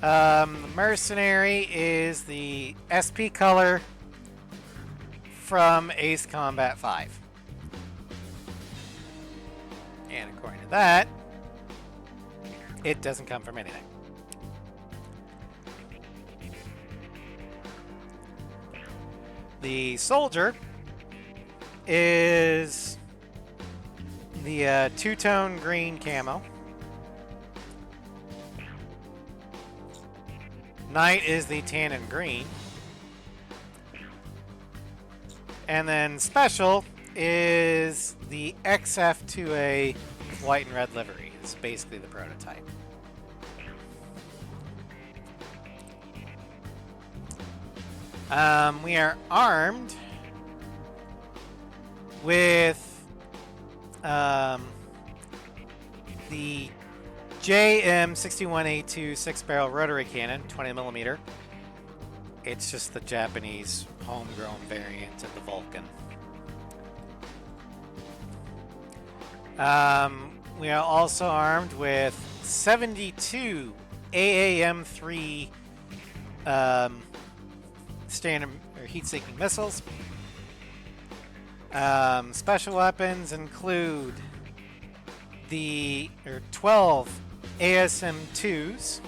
The Mercenary is the SP color from Ace Combat 5. And according to that, it doesn't come from anything. The Soldier is the two-tone green camo. Knight is the tan and green. And then Special is the XF2A white and red livery. It's basically the prototype. We are armed with the JM61A2 6-barrel rotary cannon, 20 millimeter. It's just the Japanese homegrown variant of the Vulcan. We are also armed with 72 AAM-3 standard or heat-seeking missiles. Special weapons include the 12 ASM-2s.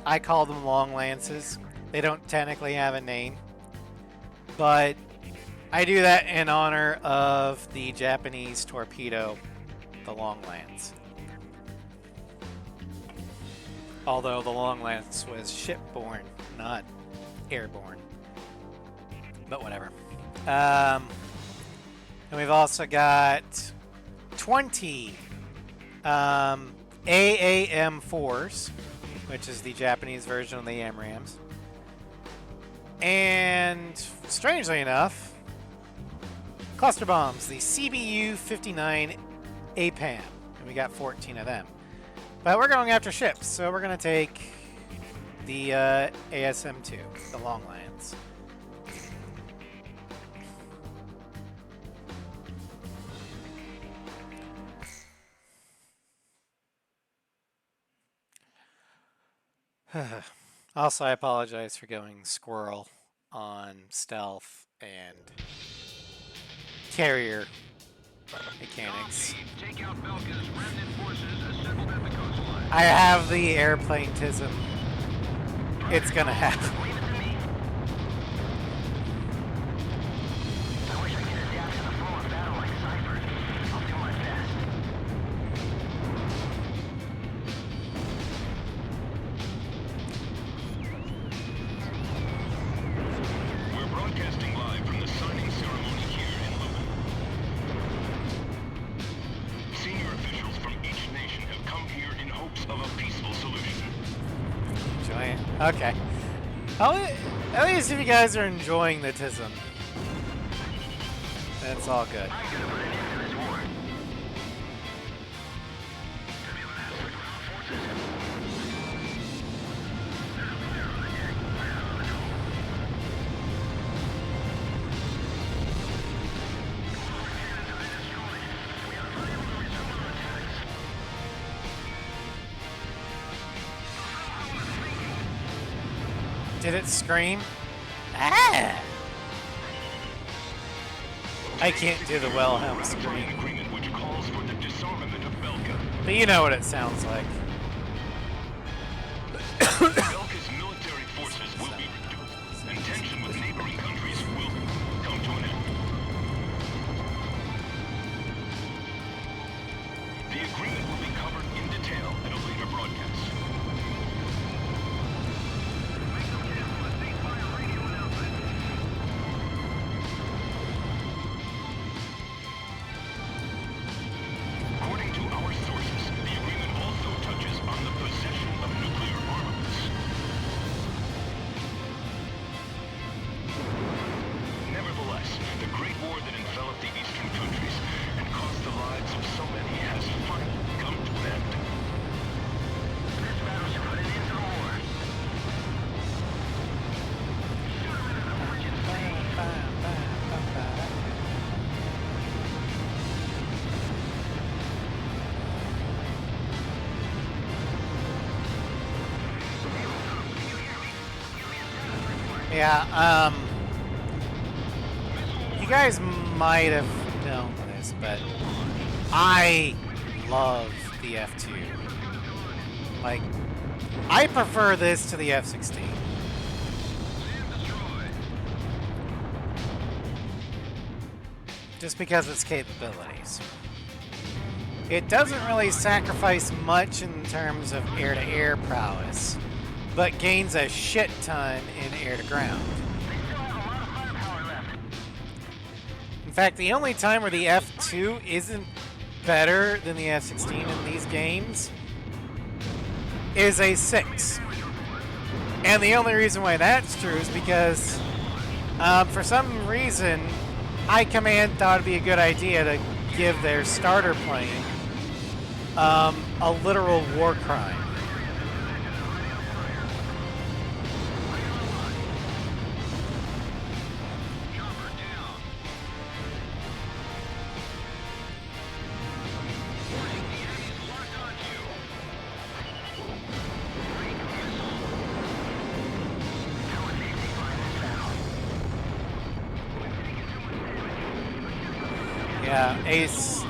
I call them long lances. They don't technically have a name, but I do that in honor of the Japanese torpedo, the long lance. Although the long lance was shipborne, not airborne. But whatever. And we've also got 20 AAM-4s, which is the Japanese version of the AMRAAMs. And strangely enough, cluster bombs, the CBU-59 APAM, and we got 14 of them. But we're going after ships, so we're going to take the ASM-2, the long lance. Also, I apologize for going squirrel on stealth and carrier mechanics. Take out Belka's remnant forces assembled at the coastline. I have the airplanetism. It's gonna happen. Leave it to me. I wish I could adapt to the flow of battle like Cypher. I'll do my best. We're broadcasting live from the signing ceremony here in Lumen. Senior officials from each nation have come here in hopes of a peaceful solution. Enjoy it. Okay. At least if you guys are enjoying the tism, that's all good. I'm gonna put an end to this war. Did it scream? Ah! I can't do the Wilhelm scream, Agreement which calls for the disarmament of Belka. but you know what it sounds like. Belka's military forces will be reduced, and tension with neighboring countries will come to an end. The agreement will be covered in detail in a later broadcast. According to our sources, the agreement also touches on the possession of nuclear armaments. Nevertheless, the Great War that enveloped the eastern countries and cost the lives of so many has finally come to an end. This battle should put an end to the war. Sooner than the fortunes say. Yeah, you guys might have known this, but I love the F2. Like, I prefer this to the F-16. Just because of its capabilities. It doesn't really sacrifice much in terms of air-to-air prowess, but gains a shit ton in air-to-ground. In fact, the only time where the F2 isn't better than the F-16 in these games is a 6. And the only reason why that's true is because, for some reason, High Command thought it'd be a good idea to give their starter plane a literal war crime. Yeah, Ace,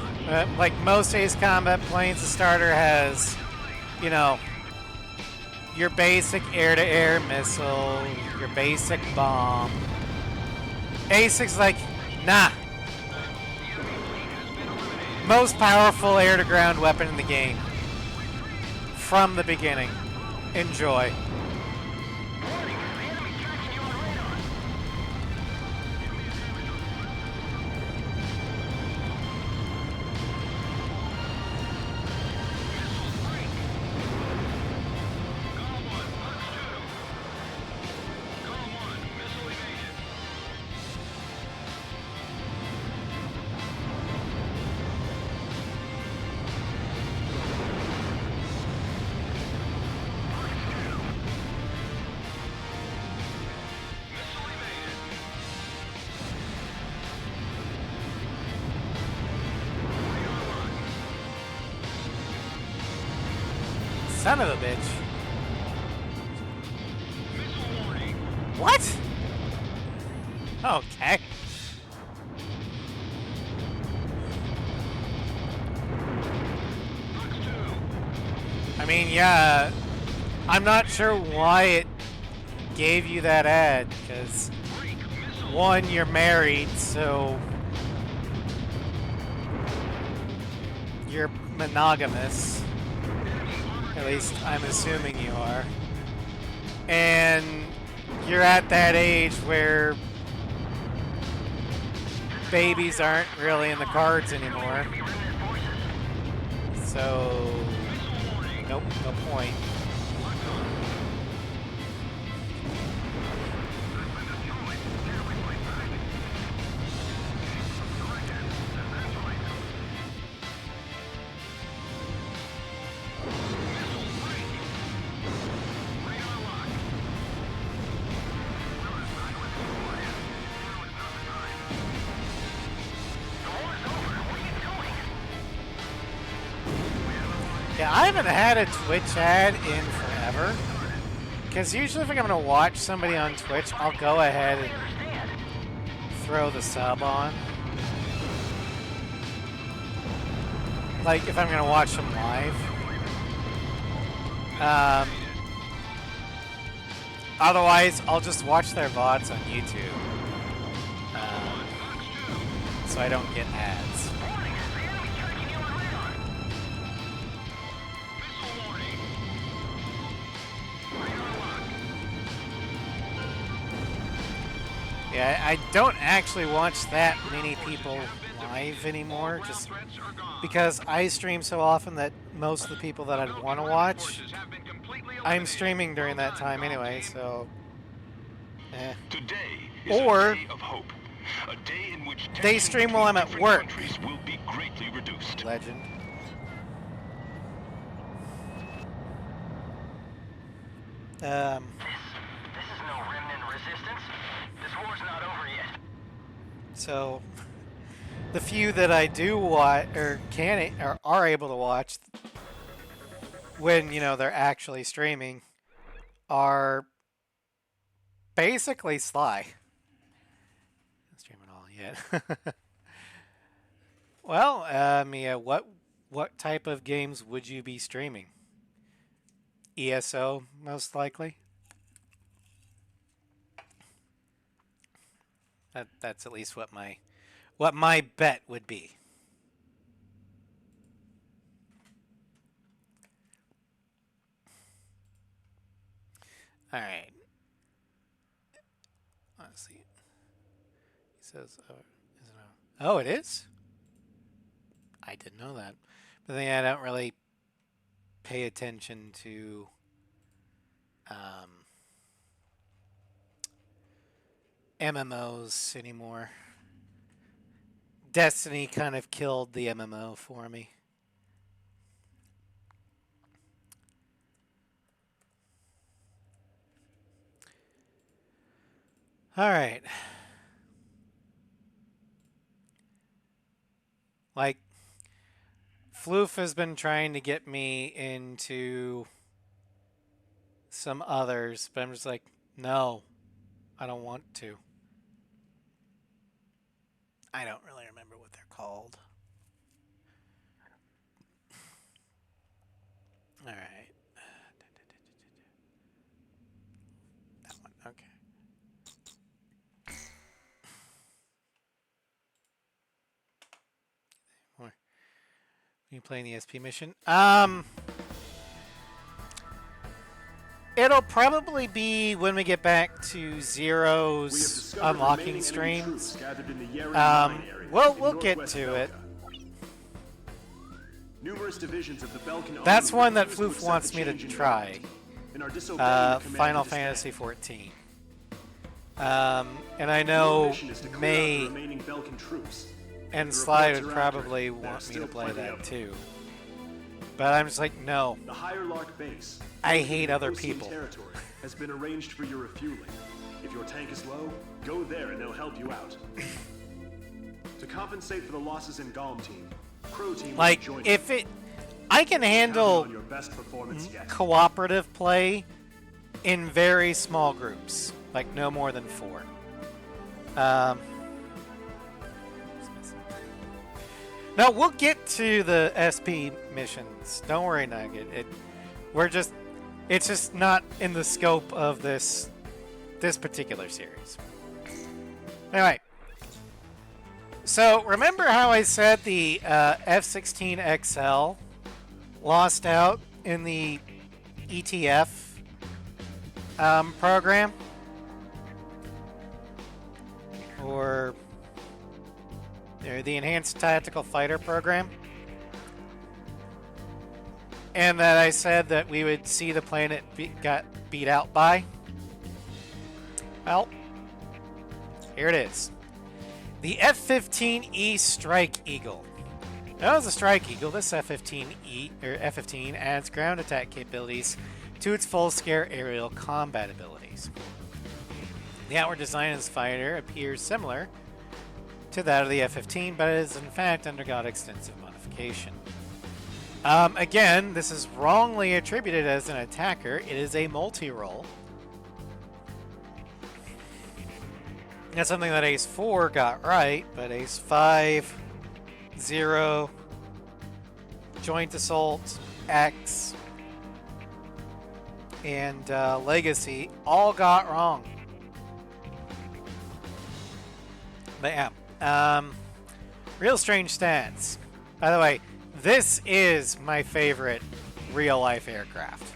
like most Ace Combat planes, the starter has, you know, your basic air-to-air missile, your basic bomb. Ace like, nah. Most powerful air-to-ground weapon in the game. From the beginning. Enjoy. Son of a bitch. What? Okay. I mean, yeah, I'm not sure why it gave you that ad, because one, you're married, so you're monogamous. At least I'm assuming you are. And you're at that age where babies aren't really in the cards anymore. So, nope, no point. Yeah, I haven't had a Twitch ad in forever. Because usually if I'm going to watch somebody on Twitch, I'll go ahead and throw the sub on. Like, if I'm going to watch them live. Otherwise, I'll just watch their VODs on YouTube. So I don't get ads. Yeah, I don't actually watch that many people live anymore, just because I stream so often that most of the people that I'd want to watch, I'm streaming during that time anyway, so... Today is Or a day of hope. A day in which they stream while I'm at work. countries will be greatly reduced. Legend. This is no remnant resistance. This war's not over yet. So, the few that I do watch, or can, or are able to watch, when, you know, they're actually streaming, are basically Sly. Not streaming all yet. Well, Mia, what type of games would you be streaming? ESO, most likely. That's at least what my bet would be. All right. Let's see. He says, "Oh, it is." I didn't know that, but then I don't really pay attention to MMOs anymore. Destiny kind of killed the MMO for me. All right. Like, Floof has been trying to get me into some others, but I'm just like, no, I don't want to. I don't really remember what they're called. All right. That one, okay. More. Are you playing the SP mission? It'll probably be when we get back to Zero's unlocking streams. We'll get to it. Numerous divisions of the Belkan That's army one that refuse to Floof accept wants the me to change in try. reality, and are disobeying the command Final to disband. Fantasy 14. And I know mission is to clear out the May remaining Belkan troops. and The Sly reports would are accurate. probably There are want me still to play plenty that of them. too. But I'm just like, no. The Higher Lark base, I located hate in other Ocean people. territory, has been arranged for your refueling. If your tank is low, go there and they'll help you out. To compensate for the losses in Galm team, Crow team will Like, join if you. it... I can Counting handle on your best performance yet. cooperative play in very small groups. Like, no more than 4. No, we'll get to the SP missions. Don't worry, Nugget. It's just not in the scope of this particular series. Anyway, so remember how I said the F-16XL lost out in the ETF program? Or the Enhanced Tactical Fighter program? And that I said that we would see the planet got beat out by? Well, here it is. The F-15E Strike Eagle. Now, as a Strike Eagle, this F-15 adds ground attack capabilities to its full-scale aerial combat abilities. The outward design of this fighter appears similar to that of the F-15, but it has in fact undergone extensive modification. Again, this is wrongly attributed as an attacker. It is a multi-role. That's something that Ace 4 got right, but Ace 5, 0, Joint Assault, X, and Legacy all got wrong. But yeah, real strange stats. By the way, this is my favorite real-life aircraft.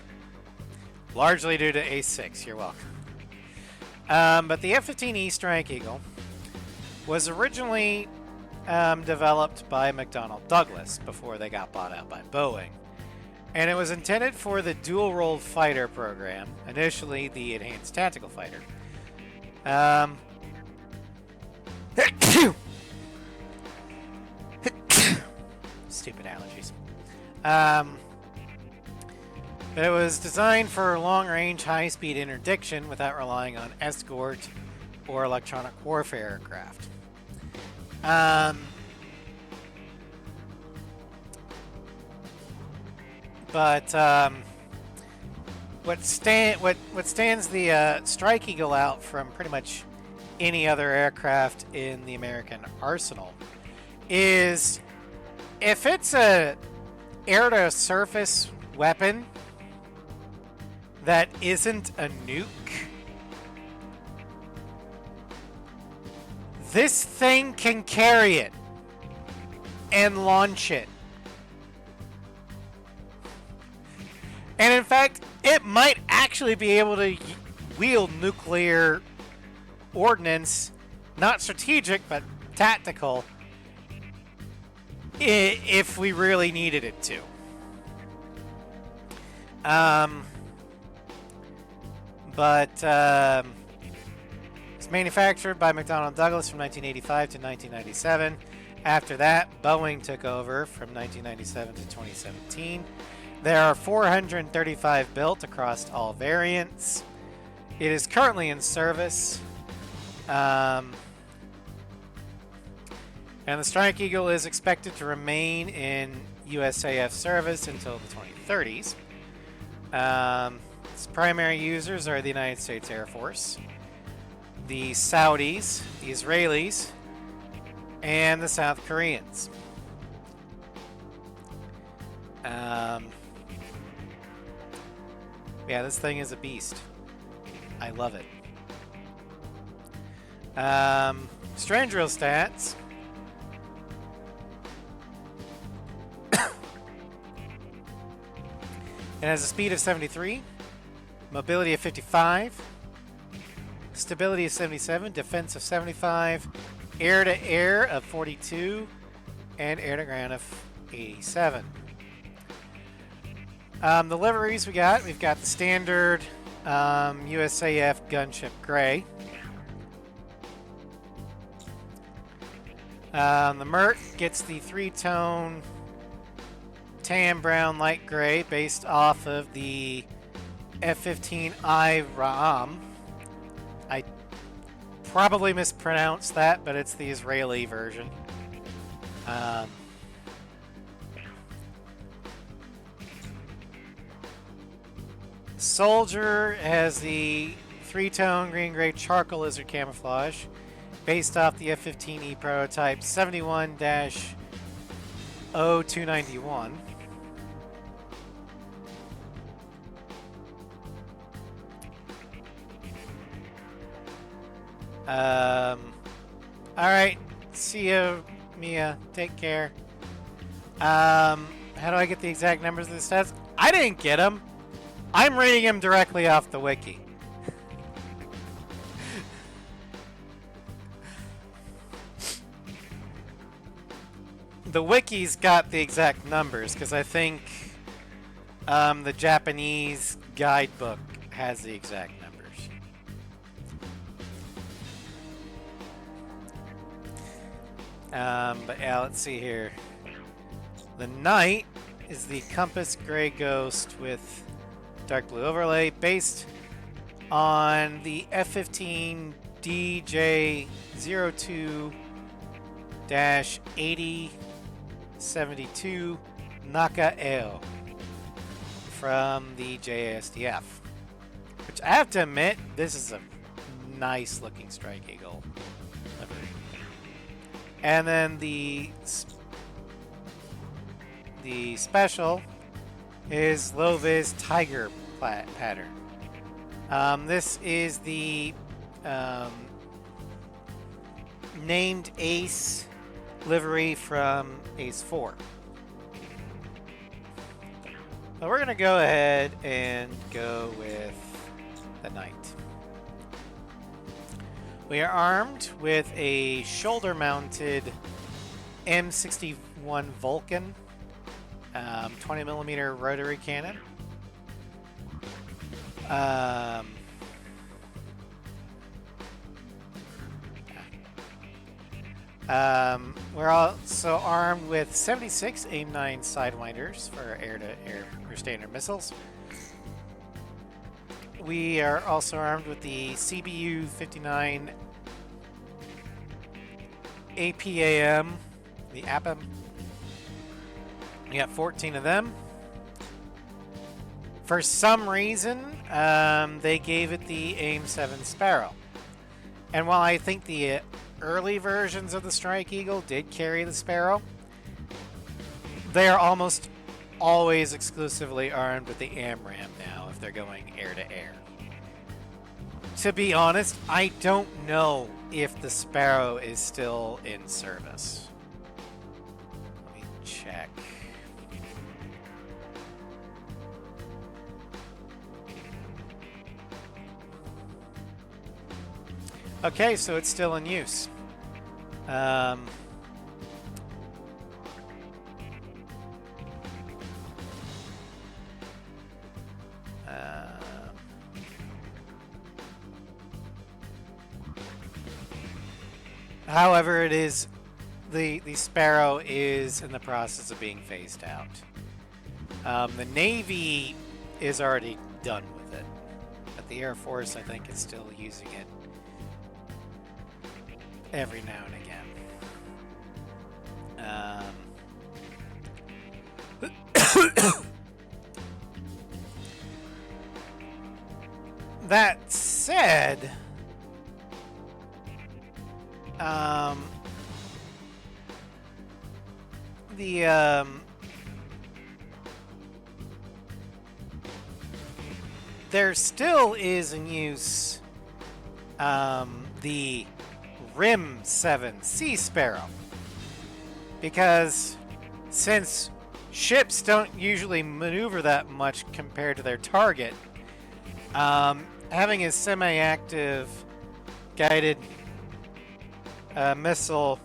Largely due to Ace 6, you're welcome. But the F-15E Strike Eagle was originally developed by McDonnell Douglas before they got bought out by Boeing. And it was intended for the dual-role fighter program, initially the Enhanced Tactical Fighter. Stupid allergies. But it was designed for long-range, high-speed interdiction without relying on escort or electronic warfare aircraft. What stands the Strike Eagle out from pretty much any other aircraft in the American arsenal is if it's a air-to-surface weapon that isn't a nuke, this thing can carry it and launch it. And in fact, it might actually be able to wield nuclear ordnance, not strategic, but tactical, if we really needed it to. It's manufactured by McDonnell Douglas from 1985 to 1997 After that, Boeing took over from 1997 to 2017. There are 435 built across all variants. It is currently in service. And the Strike Eagle is expected to remain in USAF service until the 2030s. Its primary users are the United States Air Force, the Saudis, the Israelis, and the South Koreans. Yeah, this thing is a beast. I love it. Strange Drill stats. It has a speed of 73, mobility of 55, stability of 77, defense of 75, air-to-air of 42, and air-to-ground of 87. The liveries we've got the standard USAF gunship gray. The Mert gets the three-tone tan, brown, light gray based off of the F-15I Ram. I probably mispronounced that, but it's the Israeli version. Soldier has the three-tone green-gray charcoal lizard camouflage based off the F-15E prototype 71-0291. Alright, see you, Mia. Take care. How do I get the exact numbers of the stats? I didn't get them. I'm reading them directly off the wiki. The wiki's got the exact numbers because I think the Japanese guidebook has the exact numbers. But yeah, let's see here. The Knight is the Compass Gray Ghost with dark blue overlay based on the F-15 DJ02-8072 Naka-Eo from the JSDF. Which I have to admit, this is a nice looking Strike Eagle livery. And then the special is low-vis tiger pattern. This is the named Ace livery from Ace 4. So we're going to go ahead and go with the Knight. We are armed with a shoulder-mounted M61 Vulcan 20mm rotary cannon. We're also armed with 76 AIM-9 Sidewinders for air-to-air or standard missiles. We are also armed with the CBU-59 APAM, the APAM. We got 14 of them. For some reason, they gave it the AIM-7 Sparrow. And while I think the early versions of the Strike Eagle did carry the Sparrow, they are almost always exclusively armed with the AMRAAM now if they're going air-to-air. To be honest, I don't know if the Sparrow is still in service. Let me check. Okay, so it's still in use. However, it is the Sparrow is in the process of being phased out. The Navy is already done with it, but the Air Force, I think, is still using it every now and again. That said, there still is in use the Rim 7 Sea Sparrow, because since ships don't usually maneuver that much compared to their target, having a semi-active guided missile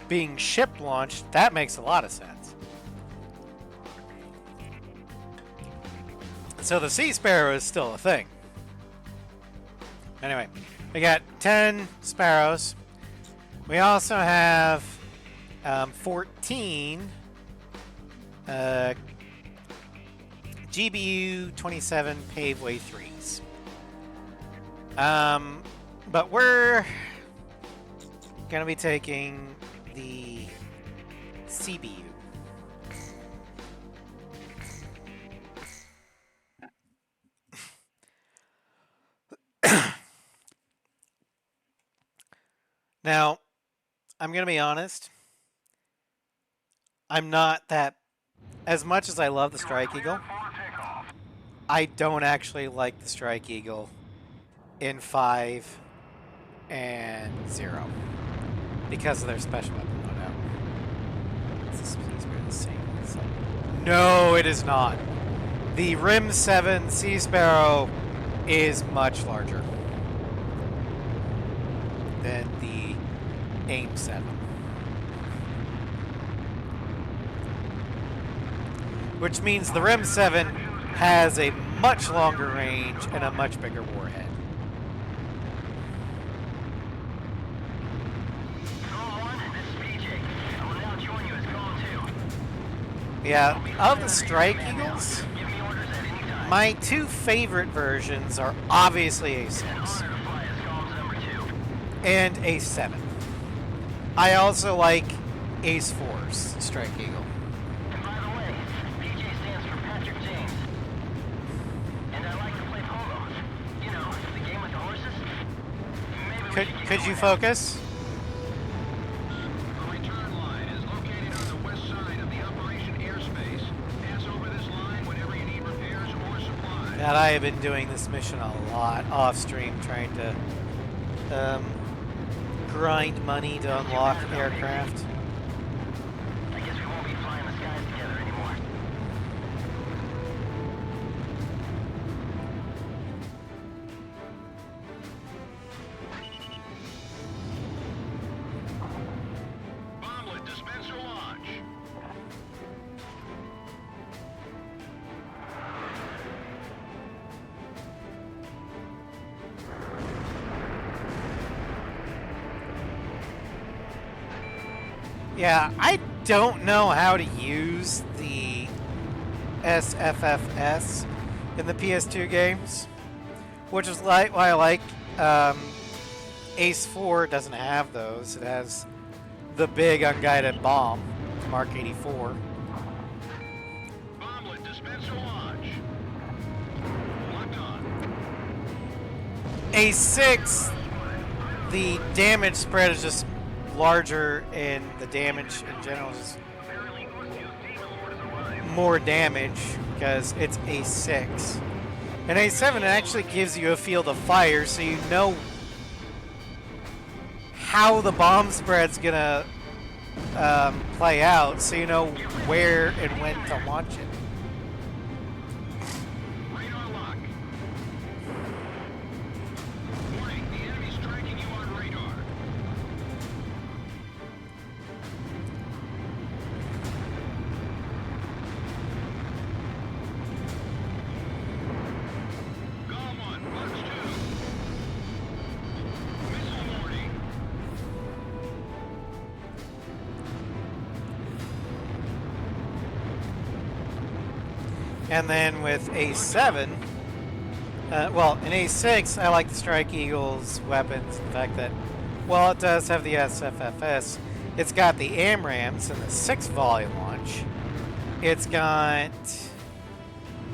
being ship launched, that makes a lot of sense. So the Sea Sparrow is still a thing. Anyway, we got 10 Sparrows. We also have 14 GBU 27 Paveway 3s. But we're going to be taking the CBU. Now, I'm going to be honest. I'm not that... As much as I love the Strike Eagle, I don't actually like the Strike Eagle in 5 and 0 because of their special weapon loadout. Is this the same? No, it is not. The Rim 7 Sea Sparrow is much larger than the AIM 7. Which means the Rim 7 has a much longer range and a much bigger warhead. Yeah, of the Strike Eagles, my two favorite versions are obviously A6 and A7. I also like Ace 4's Strike Eagle. Could you focus? The return line is located on the west side of the operation airspace. Pass over this line whenever you need repairs or supplies. God, I have been doing this mission a lot off stream, trying to grind money to unlock aircraft. I guess we won't be flying the skies together anymore. Bomblet dispenser launch. Yeah, I don't know how to use the SFFS in the PS2 games, which is why I like Ace 4 doesn't have those. It has the big unguided bomb, Mark 84. Bomblet dispenser launch. Locked on. A6, the damage spread is just larger, and the damage in general is more damage because it's A6. And A7 actually gives you a field of fire, so you know how the bomb spread's gonna play out, so you know where and when to launch it. Radar lock. Warning, the enemy's striking you on radar. Golem 1, Box 2. Missile warning. And then with A7, well, in A6, I like the Strike Eagle's weapons. The fact that, while it does have the SFFS, it's got the AMRAAMs and the 6 volley launch. It's got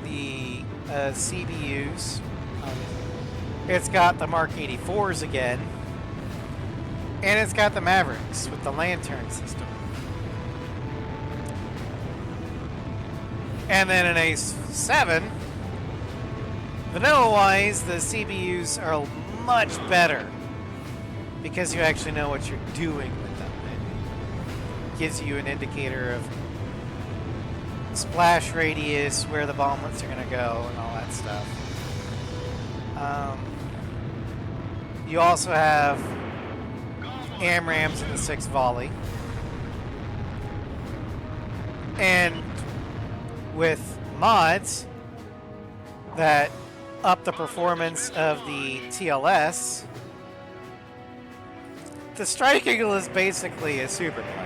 the CBUs. It's got the Mark 84s again. And it's got the Mavericks with the lantern system. And then in A7, vanilla-wise, the CBUs are much better because you actually know what you're doing with them. It gives you an indicator of splash radius, where the bomblets are going to go, and all that stuff. You also have AMRAAMs in the 6 volley. And with mods that up the performance of the TLS, the Strike Eagle is basically a super plane.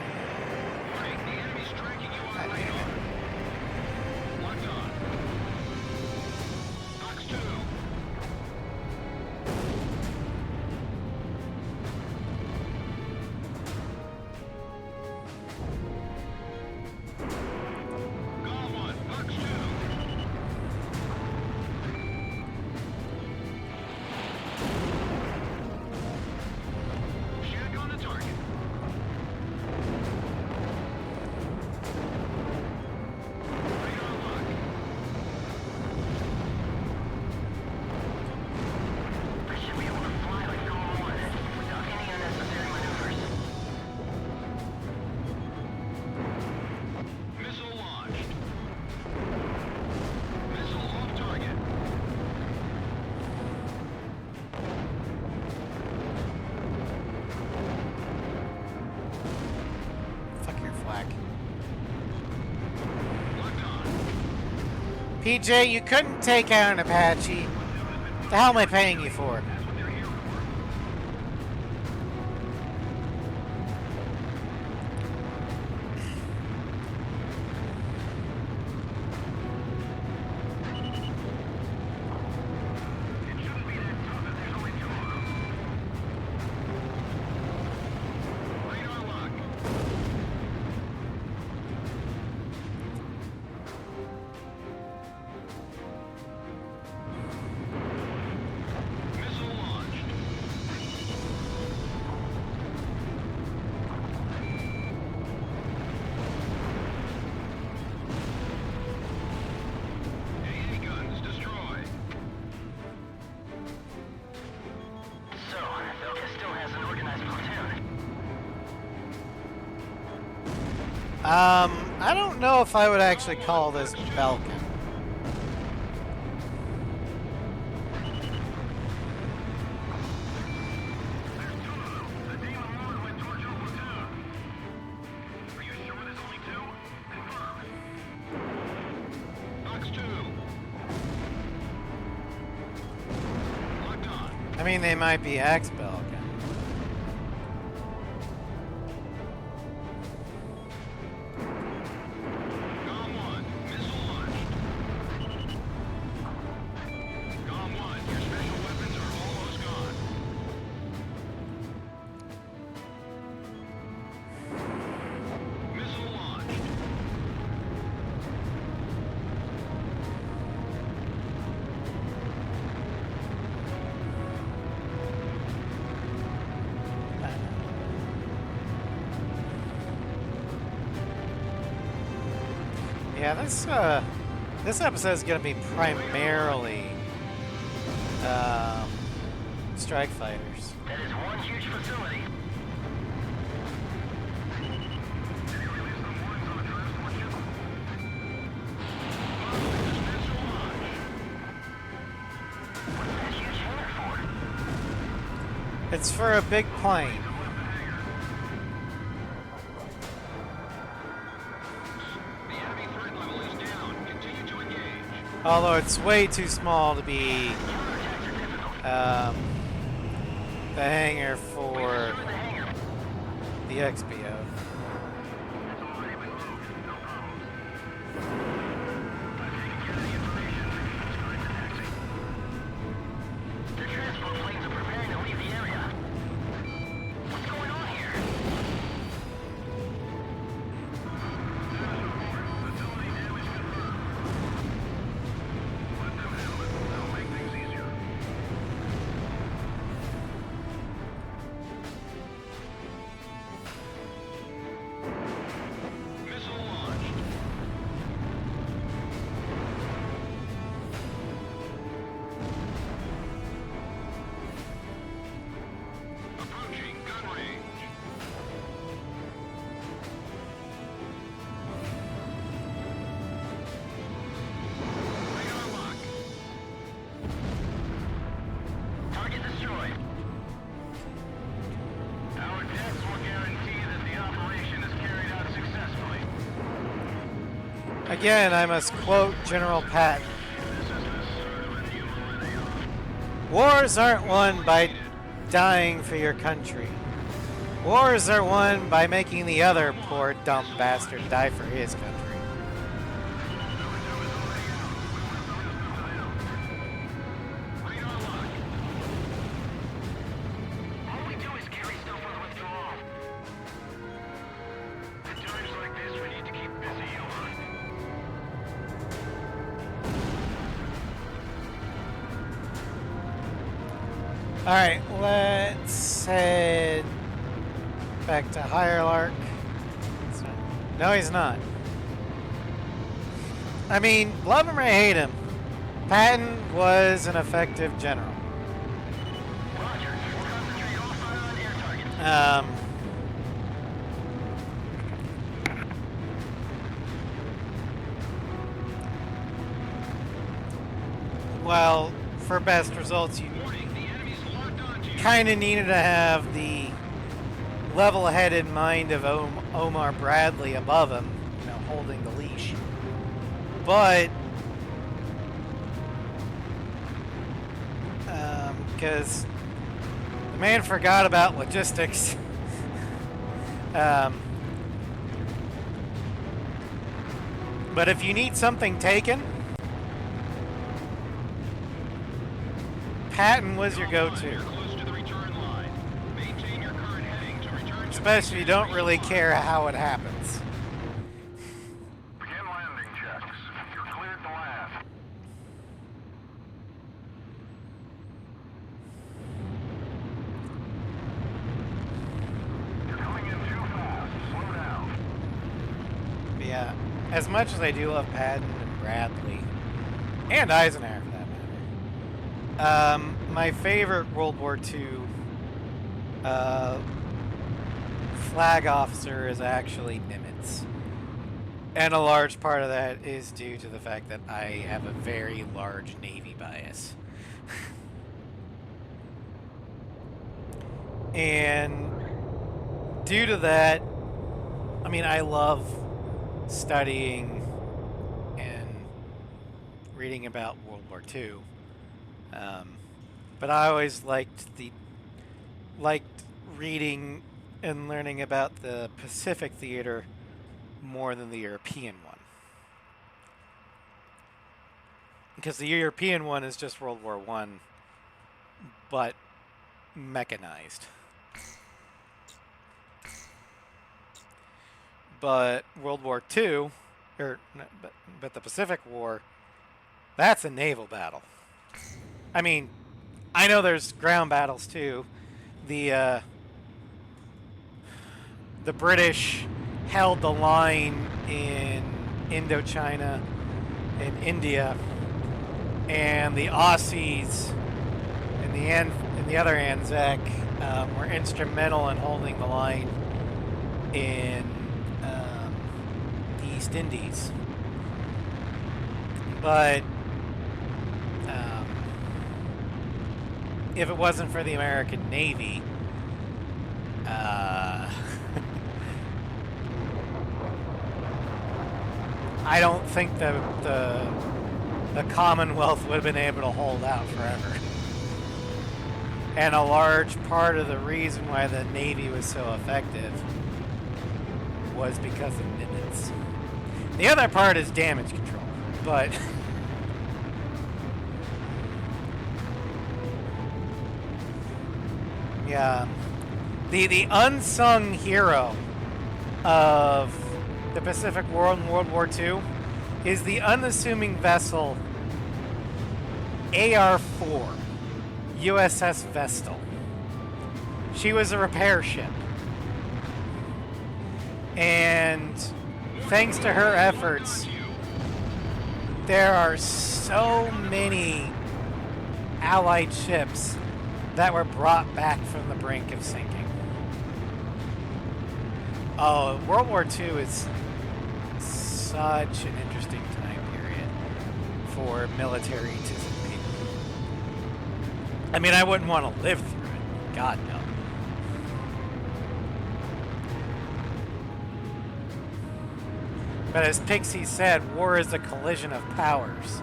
PJ, you couldn't take out an Apache. What the hell am I paying you for? I don't know if I would actually call this Belkin. I mean, they might be ex-Belkin. Yeah, this episode is going to be primarily strike fighters. That is one huge facility. It's for a big plane. Although it's way too small to be the hangar for the XPO. Again, I must quote General Patton. Wars aren't won by dying for your country. Wars are won by making the other poor dumb bastard die for his country. All we do is carry stuff for the withdrawal. At times like this, we need to keep busy, Johan. Alright, let's head back to Hierarch. No, he's not. I mean, love him or hate him, Patton was an effective general. Roger. We'll concentrate all fire on air targets. Well, for best results, you Warning, the enemy's locked onto you. kind of needed to have the level-headed mind of Omar Bradley above him, you know, holding the leash. But because the man forgot about logistics. But if you need something taken, Patton was your go-to. You're close to the return line. Maintain your current heading to return to Especially if you don't really care how it happens. Begin landing checks. You're cleared to land. You're coming in too fast. Slow down. But yeah, as much as I do love Patton and Bradley, and Eisenhower for that matter, my favorite World War II flag officer is actually Nimitz. And a large part of that is due to the fact that I have a very large Navy bias. And due to that, I mean, I love studying and reading about World War II. But I always liked reading and learning about the Pacific theater more than the European one. Because the European one is just World War I, but mechanized. But World War II, but the Pacific War, that's a naval battle. I mean, I know there's ground battles too. The British held the line in Indochina and India, and the Aussies in the other Anzac were instrumental in holding the line in the East Indies. But if it wasn't for the American Navy, I don't think the Commonwealth would have been able to hold out forever. And a large part of the reason why the Navy was so effective was because of Nimitz. The other part is damage control, but yeah, the unsung hero of the Pacific War in World War II is the unassuming vessel AR-4, USS Vestal. She was a repair ship. And thanks to her efforts, there are so many Allied ships that were brought back from the brink of sinking. Oh, World War II is such an interesting time period for military to people. I mean, I wouldn't want to live through it. God, no. But as Pixie said, war is a collision of powers.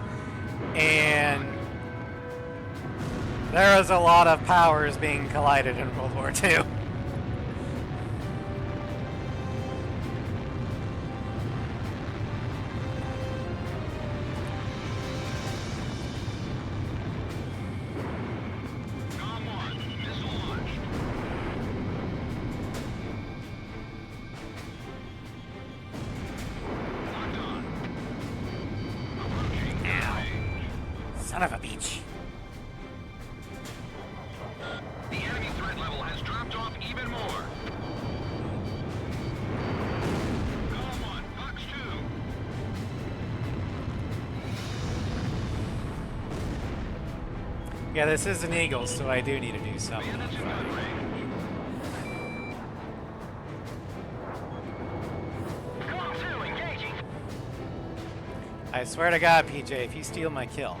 And there was a lot of powers being collided in World War II. Son of a beach. The enemy threat level has dropped off even more. Come on, Fox 2. Yeah, this is an Eagle, so I do need to do something. Bandits in gun range. Come 2, engaging. I swear to God, PJ, if you steal my kill.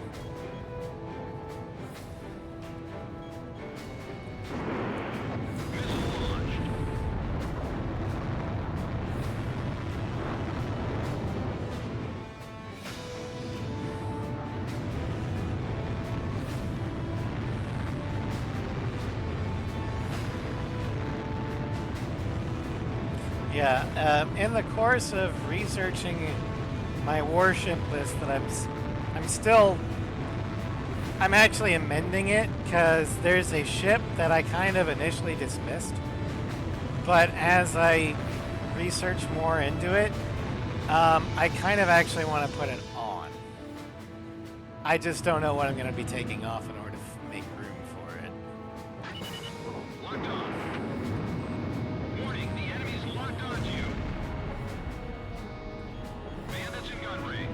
Missile launched. Yeah, in the course of researching my warship list that I'm actually amending it because there's a ship that I kind of initially dismissed, but as I research more into it, I kind of actually want to put it on. I just don't know what I'm going to be taking off in order to make room for it. Locked on. Warning, the enemy's locked onto you. Bandits in gun range.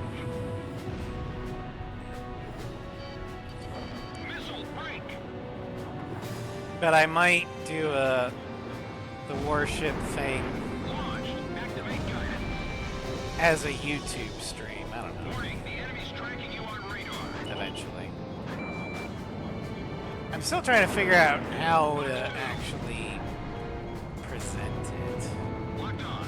Missile break. But I might do the warship thing Launched. Activate guidance. as a YouTube stream. I don't know. Warning, the enemy's tracking you on radar. Eventually. I'm still trying to figure out how to actually present it. Locked on.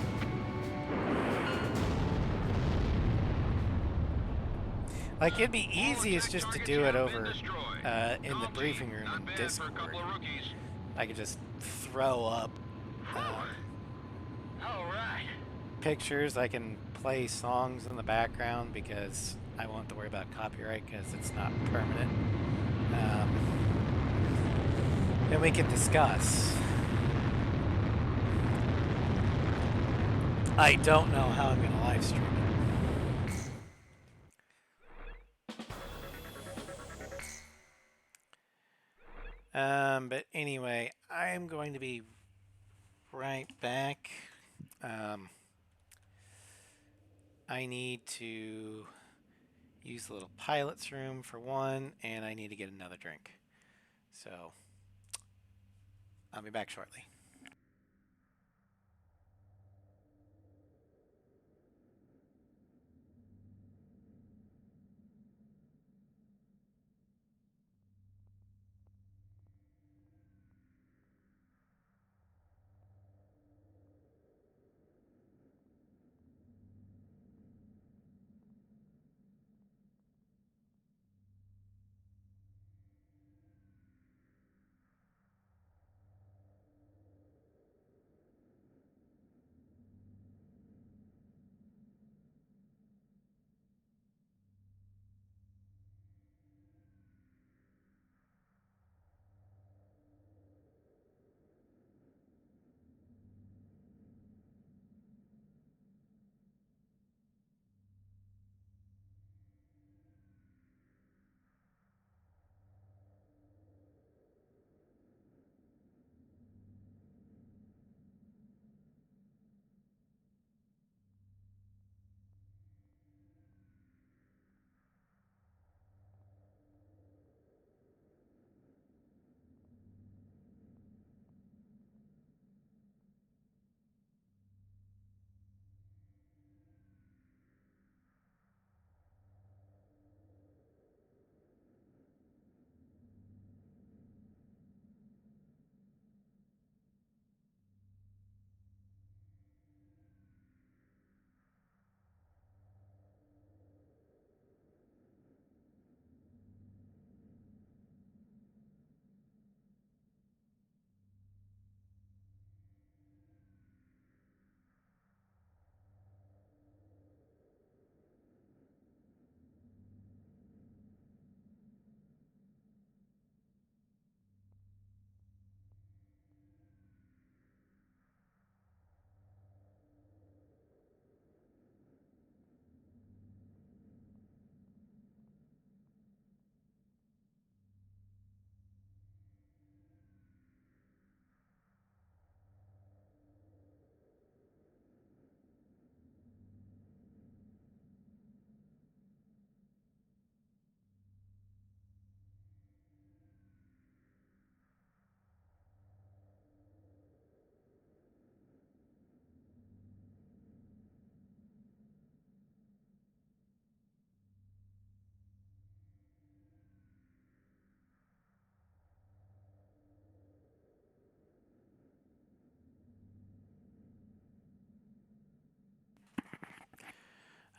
Like, it'd be easiest just to do it over in the briefing room Not in bad for a Discord. couple of rookies. I could just throw up All right. pictures. I can play songs in the background because I won't have to worry about copyright because it's not permanent. Then we can discuss. I don't know how I'm going to live stream it. But anyway, I am going to be right back. I need to use the little pilot's room for one, and I need to get another drink. So, I'll be back shortly.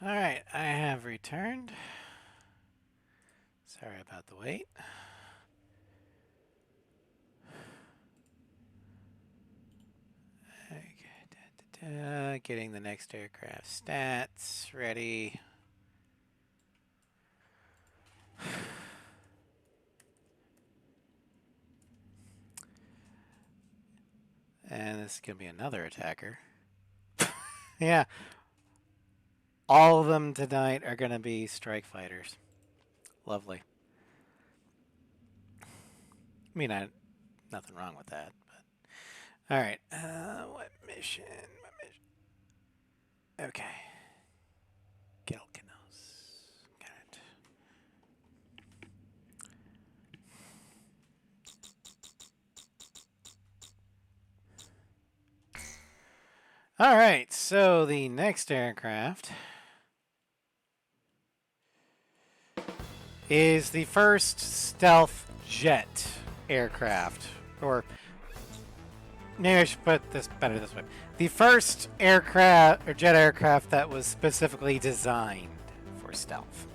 Alright, I have returned. Sorry about the wait. Okay, getting the next aircraft stats ready. And this is going to be another attacker. Yeah. All of them tonight are going to be strike fighters. Lovely. I mean, nothing wrong with that. But all right. What mission? Okay. Gelkanos. Got it. All right. So the next aircraft is the first stealth jet aircraft, or maybe I should put this better this way. The first aircraft or jet aircraft that was specifically designed for stealth.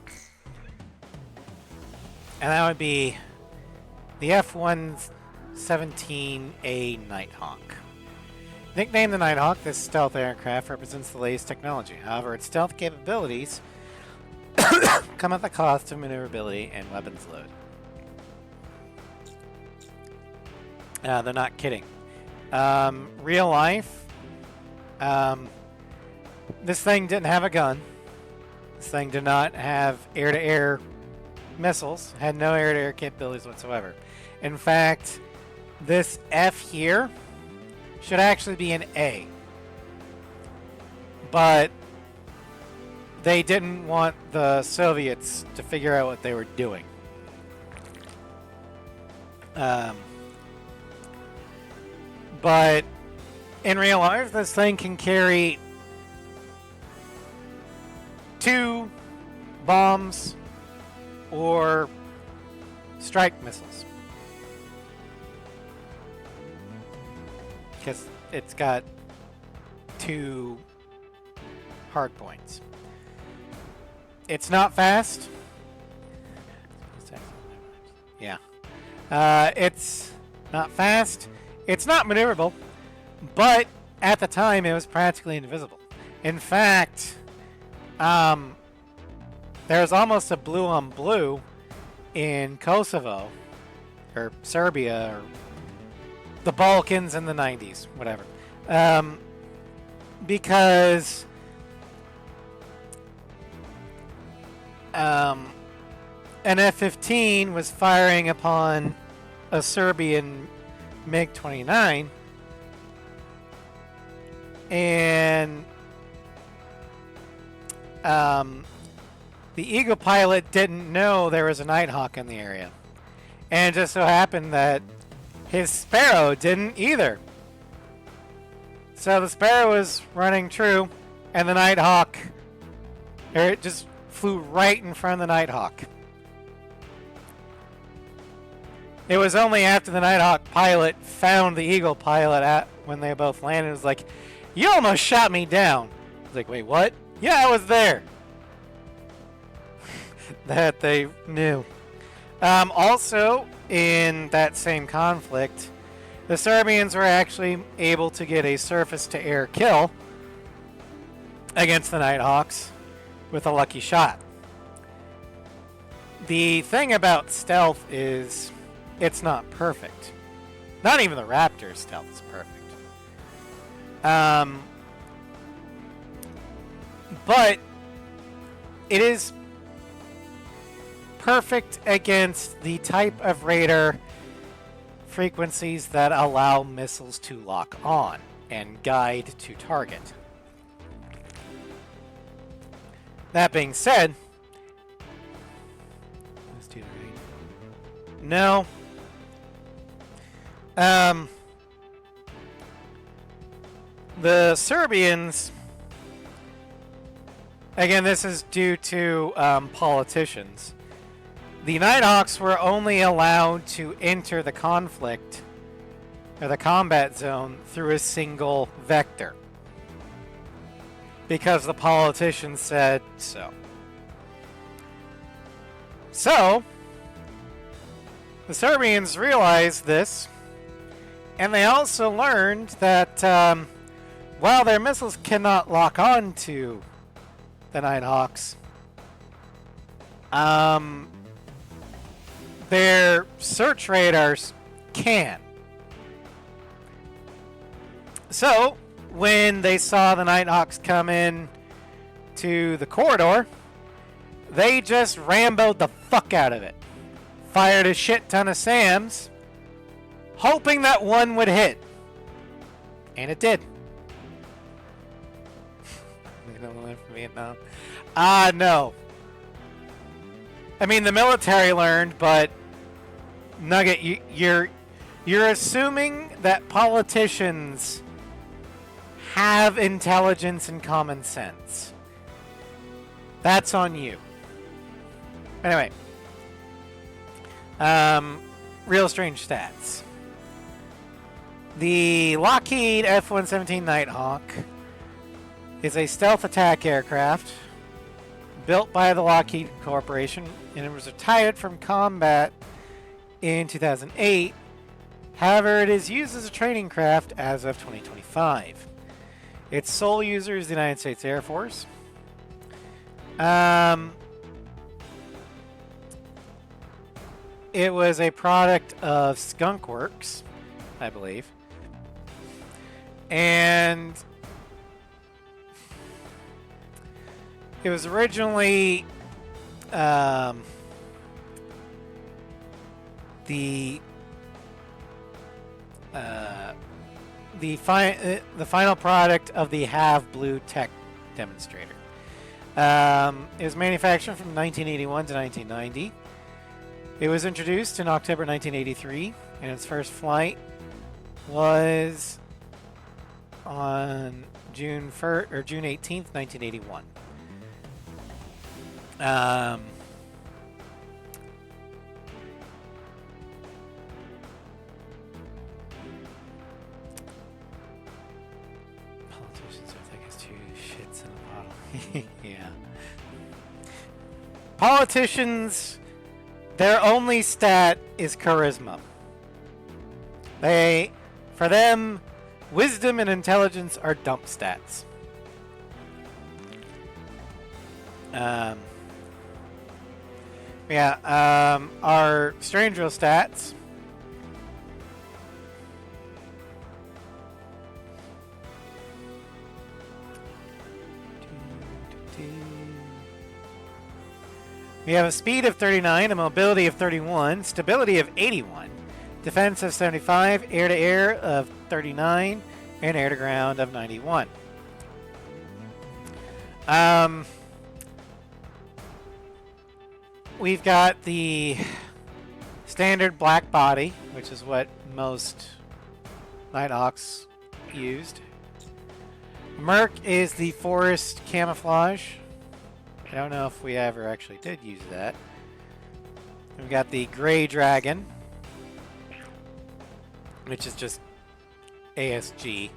And that would be the F-117A Nighthawk. Nicknamed the Nighthawk, this stealth aircraft represents the latest technology. However, its stealth capabilities come at the cost of maneuverability and weapons load. They're not kidding. Real life, this thing didn't have a gun. This thing did not have air-to-air missiles, had no air-to-air capabilities whatsoever. In fact, this F here should actually be an A. But they didn't want the Soviets to figure out what they were doing. But in real life, this thing can carry 2 bombs or strike missiles. Because it's got 2 hard points. It's not fast. Yeah. It's not fast. It's not maneuverable. But at the time, it was practically invisible. In fact, there was almost a blue on blue in Kosovo, or Serbia, or the Balkans in the 90s, whatever. Because an F-15 was firing upon a Serbian MiG-29, and the Eagle pilot didn't know there was a Nighthawk in the area. And it just so happened that his Sparrow didn't either. So the Sparrow was running true, and the Nighthawk, it just flew right in front of the Nighthawk. It was only after the Nighthawk pilot found the Eagle pilot when they both landed, it was like, "You almost shot me down." I was like, "Wait, what?" "Yeah, I was there." That they knew. Also, in that same conflict, the Serbians were actually able to get a surface-to-air kill against the Nighthawks with a lucky shot. The thing about stealth is it's not perfect. Not even the Raptor's stealth is perfect. But it is perfect against the type of radar frequencies that allow missiles to lock on and guide to target. That being said, let's do the right. No. The Serbians, again, this is due to politicians. The Nighthawks were only allowed to enter the conflict or the combat zone through a single vector. because the politicians said so. So, the Serbians realized this, and they also learned that while their missiles cannot lock on to the Nighthawks, their search radars can. So, when they saw the Nighthawks come in to the corridor, they just Rambo'd the fuck out of it. Fired a shit ton of SAMs, hoping that one would hit. And it did. They don't learn from Vietnam. No. I mean, the military learned, but Nugget, you're assuming that politicians have intelligence and common sense. That's on you. Anyway, real strange stats. The Lockheed F-117 Nighthawk is a stealth attack aircraft built by the Lockheed Corporation, and it was retired from combat in 2008. However, it is used as a training craft as of 2025. Its sole user is the United States Air Force. It was a product of Skunk Works, I believe. And it was originally the final product of the Have Blue Tech demonstrator. It was manufactured from 1981 to 1990. It was introduced in October 1983, and its first flight was on June 18th, 1981. Politicians are thick as two shits in a bottle. Yeah. Politicians, their only stat is charisma. For them, wisdom and intelligence are dump stats. Our strange real stats. We have a speed of 39, a mobility of 31, stability of 81, defense of 75, air-to-air of 39, and air-to-ground of 91. We've got the standard black body, which is what most Nighthawks used. Merc is the forest camouflage. I don't know if we ever actually did use that. We've got the Gray Dragon, which is just ASG.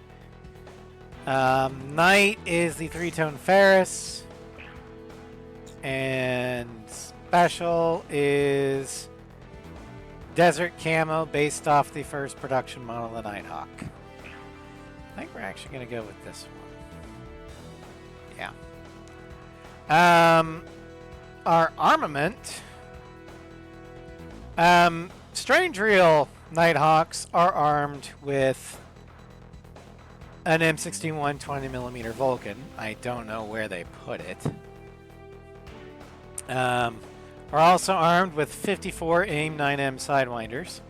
Night is the three-tone Ferris. And special is Desert Camo based off the first production model of the Nighthawk. I think we're actually going to go with this one. Yeah. Our armament. Strange Real Nighthawks are armed with an M61 20mm Vulcan. I don't know where they put it. We're also armed with 54 AIM 9M Sidewinders.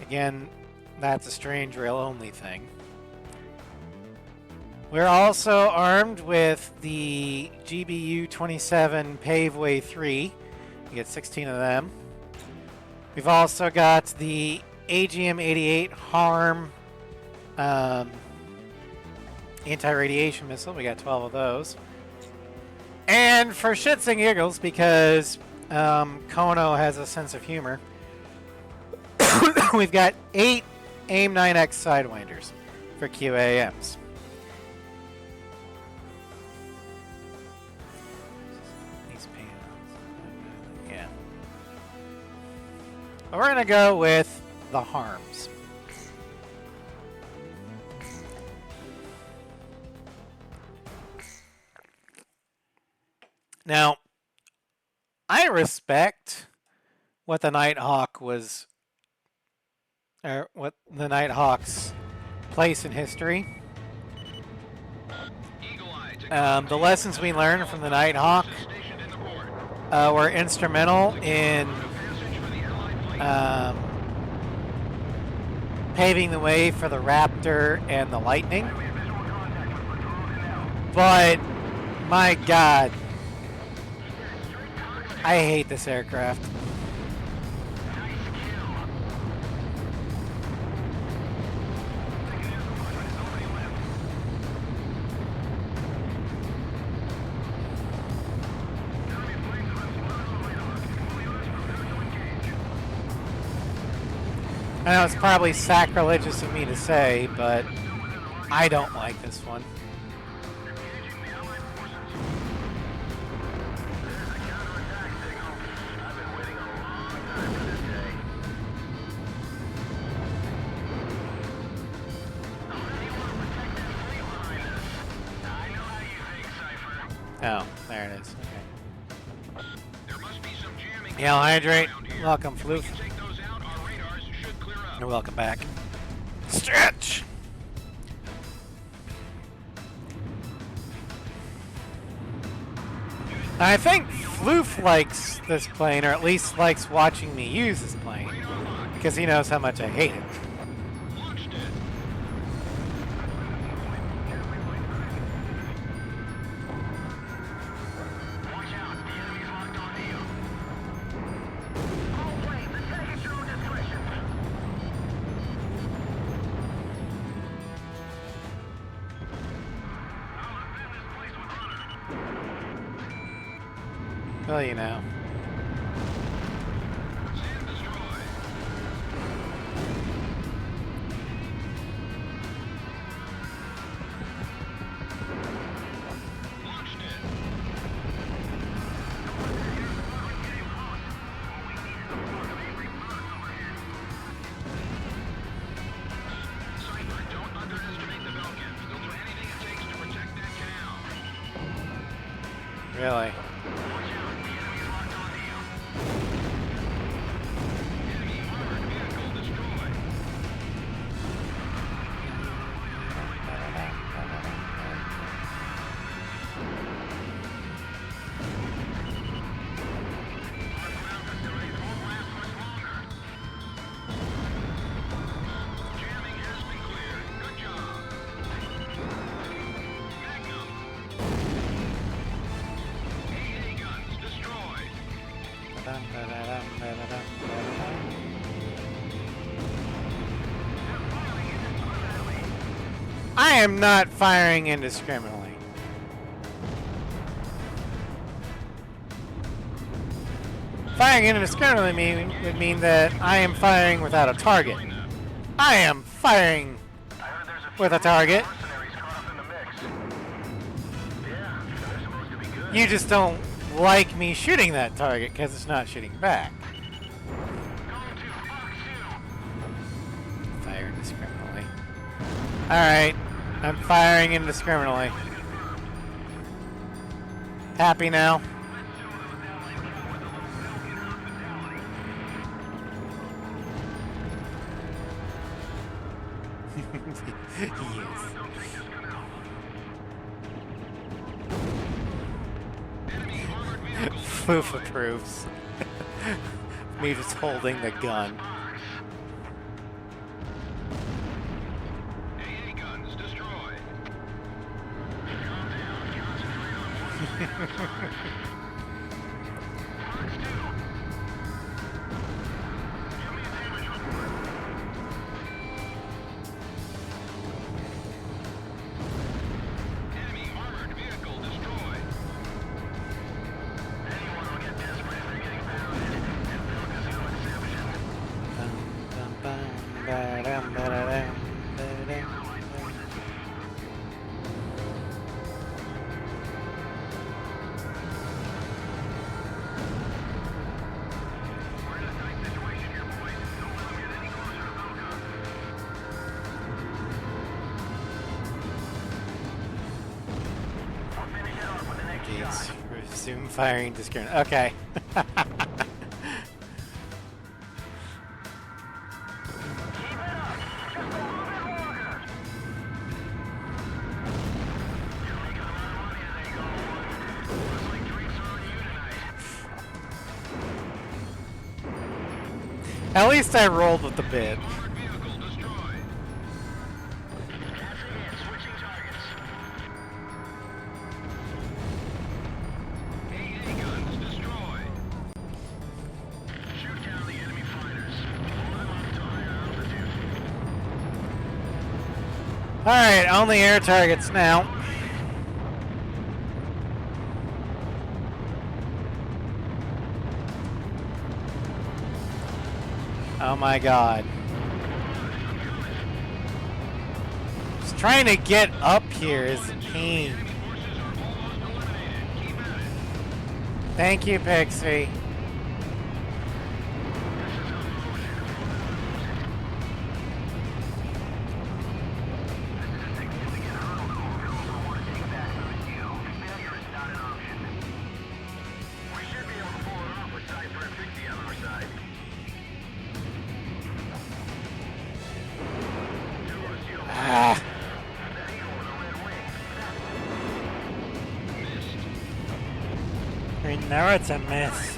Again, that's a Strange Rail only thing. We're also armed with the GBU 27 Paveway 3. You get 16 of them. We've also got the AGM 88 Harm anti-radiation missile. We got 12 of those. And for shits and giggles, because Kono has a sense of humor, we've got 8 AIM 9X Sidewinders for QAMs. We're going to go with the harms. Now, I respect what the Nighthawk was, or what the Nighthawk's place in history. The lessons we learned from the Nighthawk were instrumental in paving the way for the Raptor and the Lightning. But, my God, I hate this aircraft. I know it's probably sacrilegious of me to say, but I don't like this one. Oh, there it is. Okay. Yellow Hydrate, welcome, Floof. And welcome back. Stretch! I think Floof likes this plane, or at least likes watching me use this plane, because he knows how much I hate it. Well, you know. Really? I am not firing indiscriminately. Firing indiscriminately would mean that I am firing without a target. I am firing with a target. You just don't like me shooting that target because it's not shooting back. Fire indiscriminately. Alright, I'm firing indiscriminately. Happy now? Yes. Floof approves. Me just holding the gun. AA guns destroyed. Enemy armored vehicle destroyed. Anyone will get desperate if they're getting pounded, and Bilk is no exception. Resume firing discount. Okay. At least I rolled with the bid. Alright, only air targets now. Oh my god. Just trying to get up here is a pain. Thank you, Pixie. We know it's a miss.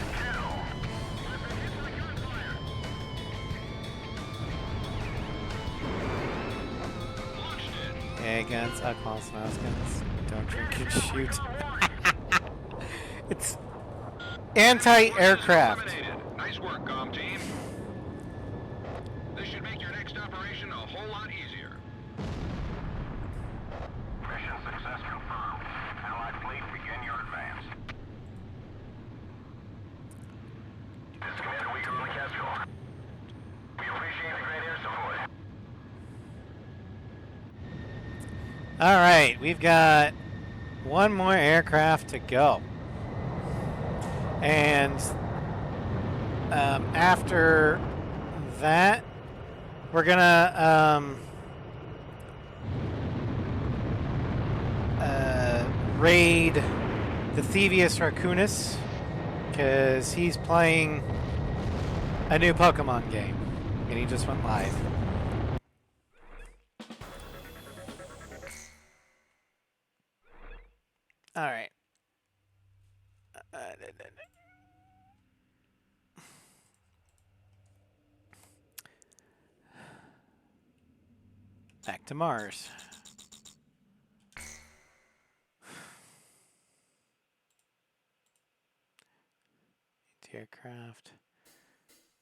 Hey guns, alcohol smells guns. Don't drink and shoot. It's anti-aircraft. Nice work, comm team. This should make your next operation a whole lot easier. Mission success confirmed. Allied fleet, begin your advance. This is Commander Weaker on the Capsule. We appreciate the great air support. Alright, we've got one more aircraft to go. And after that, we're gonna raid the Thievius Raccoonus, because he's playing a new Pokemon game, and he just went live. Alright. Back to Mars. Aircraft.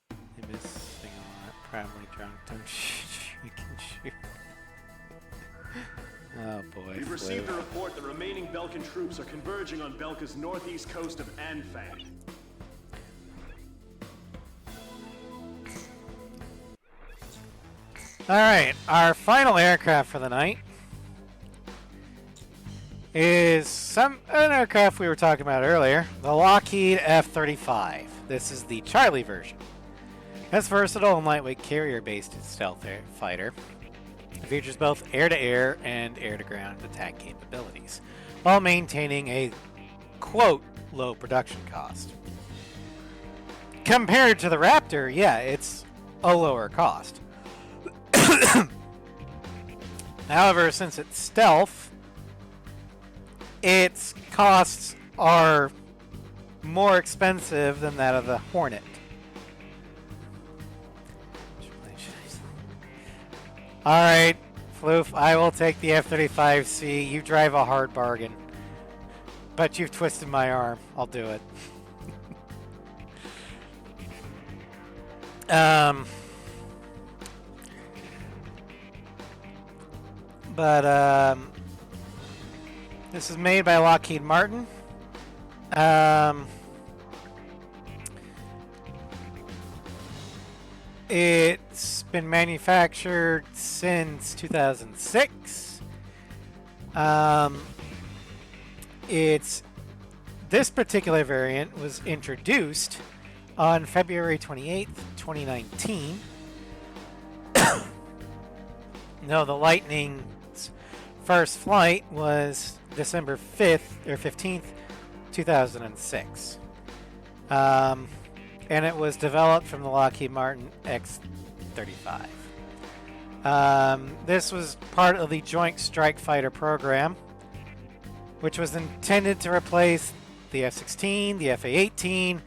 They miss thing on that. Probably drunk. Don't shoot. You can shoot. Oh boy. We've received a report that remaining Belkan troops are converging on Belka's northeast coast of Anfang. Alright, our final aircraft for the night is an aircraft we were talking about earlier, the Lockheed F-35. This is the Charlie version. It's versatile and lightweight carrier-based stealth fighter. It features both air-to-air and air-to-ground attack capabilities, while maintaining a, quote, low production cost. Compared to the Raptor, yeah, it's a lower cost. However, since it's stealth, its costs are more expensive than that of the Hornet. Alright, Floof, I will take the F-35C. You drive a hard bargain. But you've twisted my arm. I'll do it. This is made by Lockheed Martin. It's been manufactured since 2006. This particular variant was introduced on February 28th, 2019. No, the Lightning's first flight was December 5th or 15th, 2006. And it was developed from the Lockheed Martin X-35. This was part of the Joint Strike Fighter program, which was intended to replace the F-16, the F-A-18,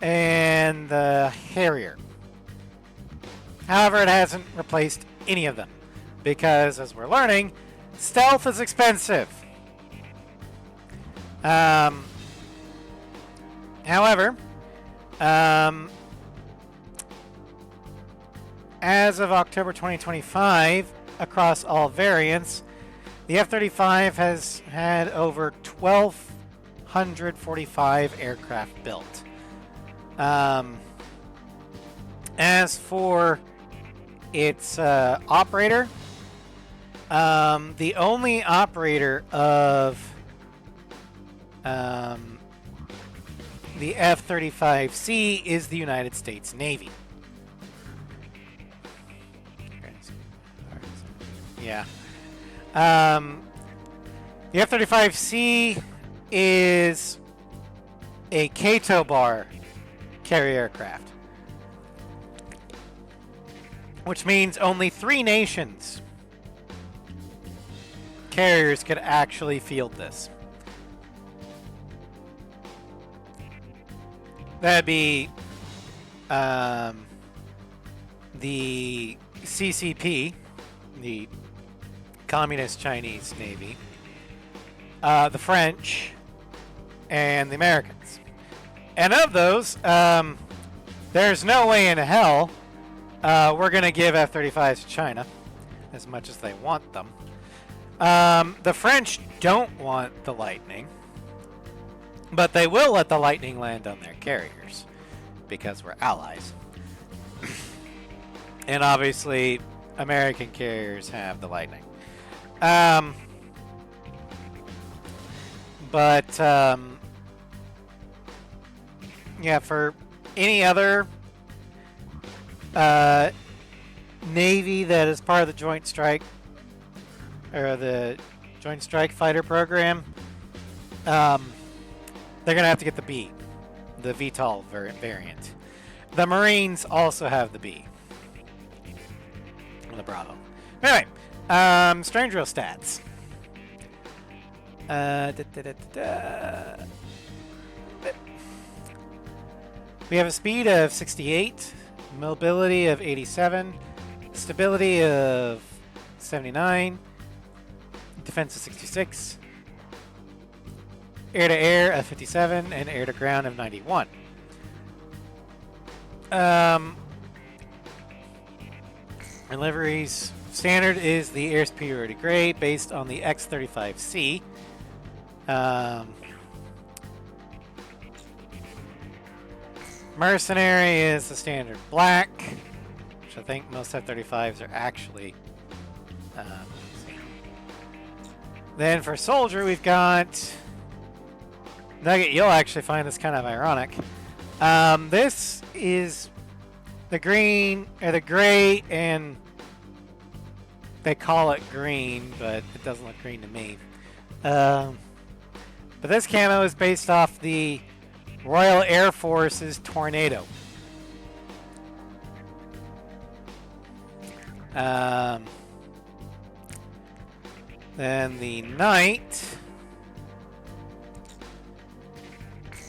and the Harrier. However, it hasn't replaced any of them because, as we're learning, stealth is expensive. However, as of October 2025, across all variants, the F-35 has had over 1,245 aircraft built. As for its operator, the only operator of the F-35C is the United States Navy. Yeah. The F-35C is a Kato bar carrier aircraft, which means only 3 nations carriers could actually field this. That'd be the CCP, the Communist Chinese Navy, the French, and the Americans. And of those, there's no way in hell we're going to give F-35s to China, as much as they want them. The French don't want the Lightning, but they will let the Lightning land on their carriers, because we're allies. And obviously, American carriers have the Lightning. Yeah, for any other Navy that is part of the Joint Strike or the Joint Strike Fighter program, they're gonna have to get the B, the VTOL variant. The Marines also have the B, the Bravo. Anyway, strange real stats. We have a speed of 68, mobility of 87, stability of 79, defense of 66, air-to-air of 57, and air-to-ground of 91. Liveries standard is the air superiority gray based on the X-35C. Mercenary is the standard black, which I think most F-35s are actually. Then for soldier, we've got Nugget. You'll actually find this kind of ironic. This is the green or the gray, and they call it green, but it doesn't look green to me. But this camo is based off the Royal Air Force's Tornado. Then the Knight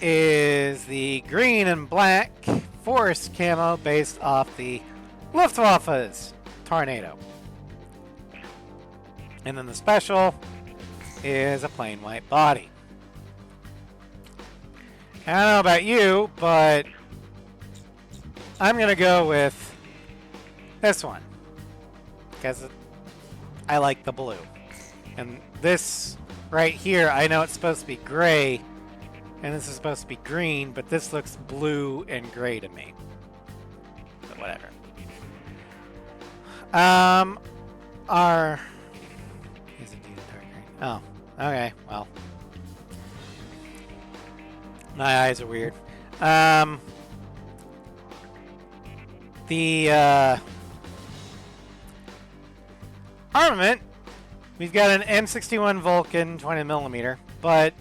is the green and black forest camo based off the Luftwaffe's Tornado. And then the special is a plain white body. I don't know about you, but I'm going to go with this one because I like the blue. And this right here, I know it's supposed to be gray, and this is supposed to be green, but this looks blue and gray to me. But whatever. Is indeed a dark green. Oh, okay, well. My eyes are weird. The armament, we've got an M61 Vulcan 20mm, but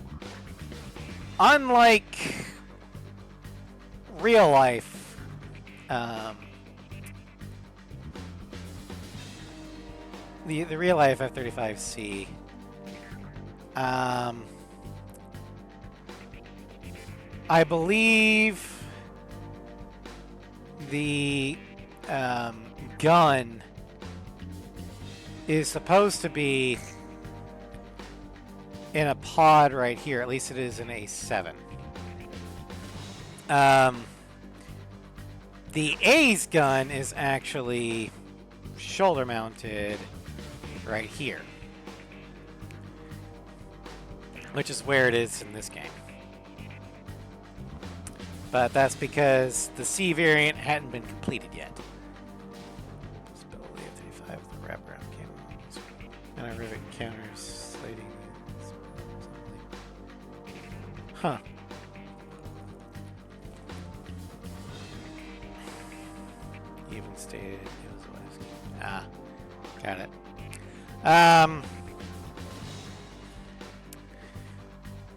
unlike real life, the real life F-35C, I believe the gun is supposed to be in a pod right here. At least it is in A7. The A's gun is actually shoulder mounted right here, which is where it is in this game. But that's because the C variant hadn't been completed yet. Possibility of 35 with the wraparound camo. And a rivet counters slating. Huh. Even stated it was the last game. Ah, got it.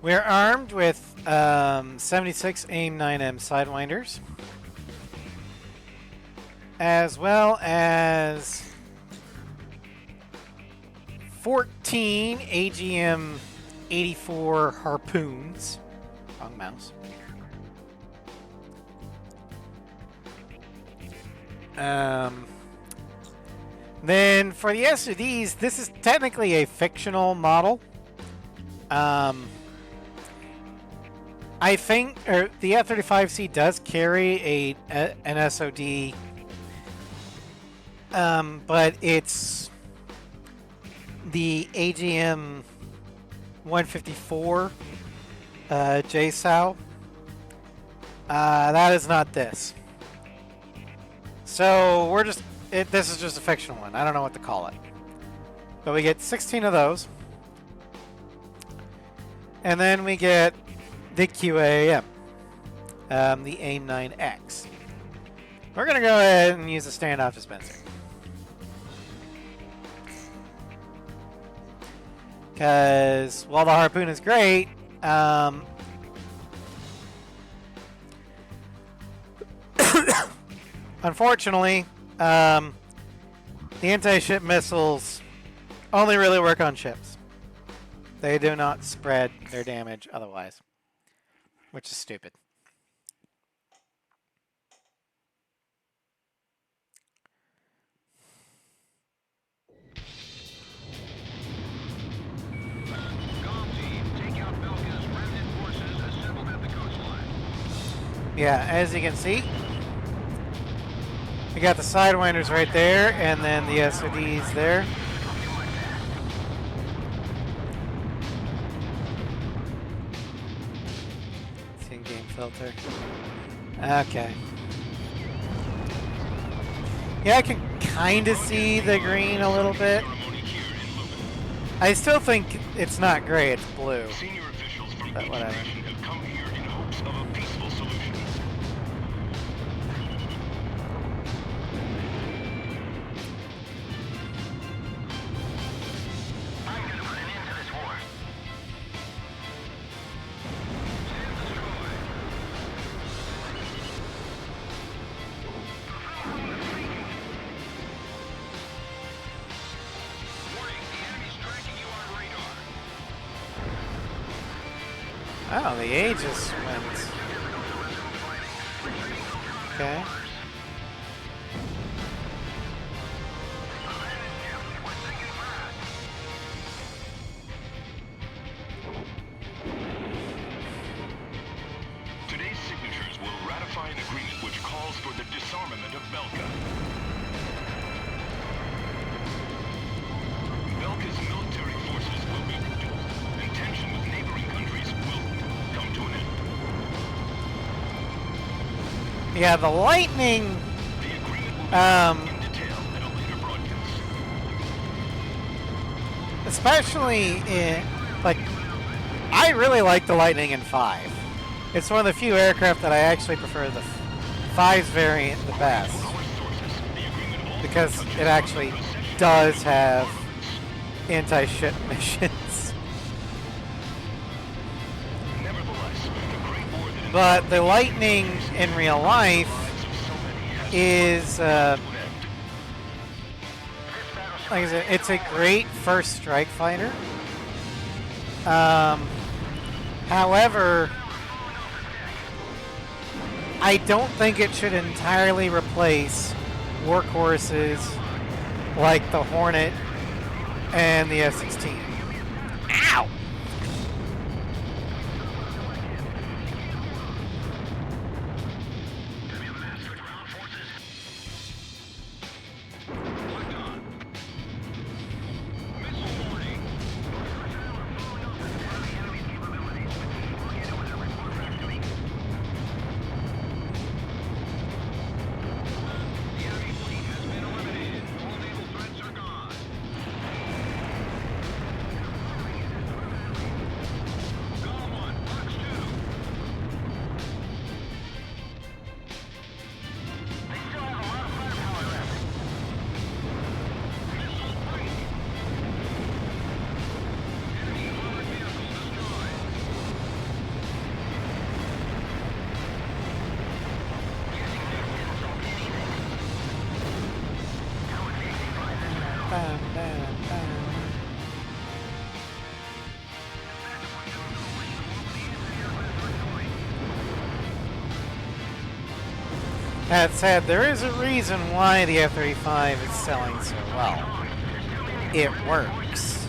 We're armed with 76 AIM 9M Sidewinders, as well as 14 AGM 84 harpoons. Wrong mouse. Then for the SUDs, this is technically a fictional model. I think the F-35C does carry an SOD, but it's the AGM 154 JSOW. That is not this. So we're just this is just a fictional one. I don't know what to call it. But we get 16 of those, and then we get the QAM, the AIM 9X. We're going to go ahead and use the standoff dispenser. Because while the harpoon is great, unfortunately, the anti-ship missiles only really work on ships. They do not spread their damage otherwise, which is stupid. Yeah, as you can see, we got the Sidewinders right there, and then the SODs there. It's in-game filter. Okay. Yeah, I can kind of see the green a little bit. I still think it's not gray, it's blue. But whatever. Oh, the Aegis went. Okay. Today's signatures will ratify an agreement which calls for the disarmament of Belka. Belka's military forces will be reduced, and tension with neighboring countries will come to an end. Yeah, the Lightning. The agreement will be in detail at a later broadcast. Especially in, like, I really like the Lightning in 5. It's one of the few aircraft that I actually prefer the 5's variant the best, because it actually does have anti-ship missions. Nevertheless, But the lightning in real life is, like I said, it's a great first strike fighter. However, I don't think it should entirely replace workhorses like the Hornet and the F-16. Ow! That said, there is a reason why the F-35 is selling so well. It works.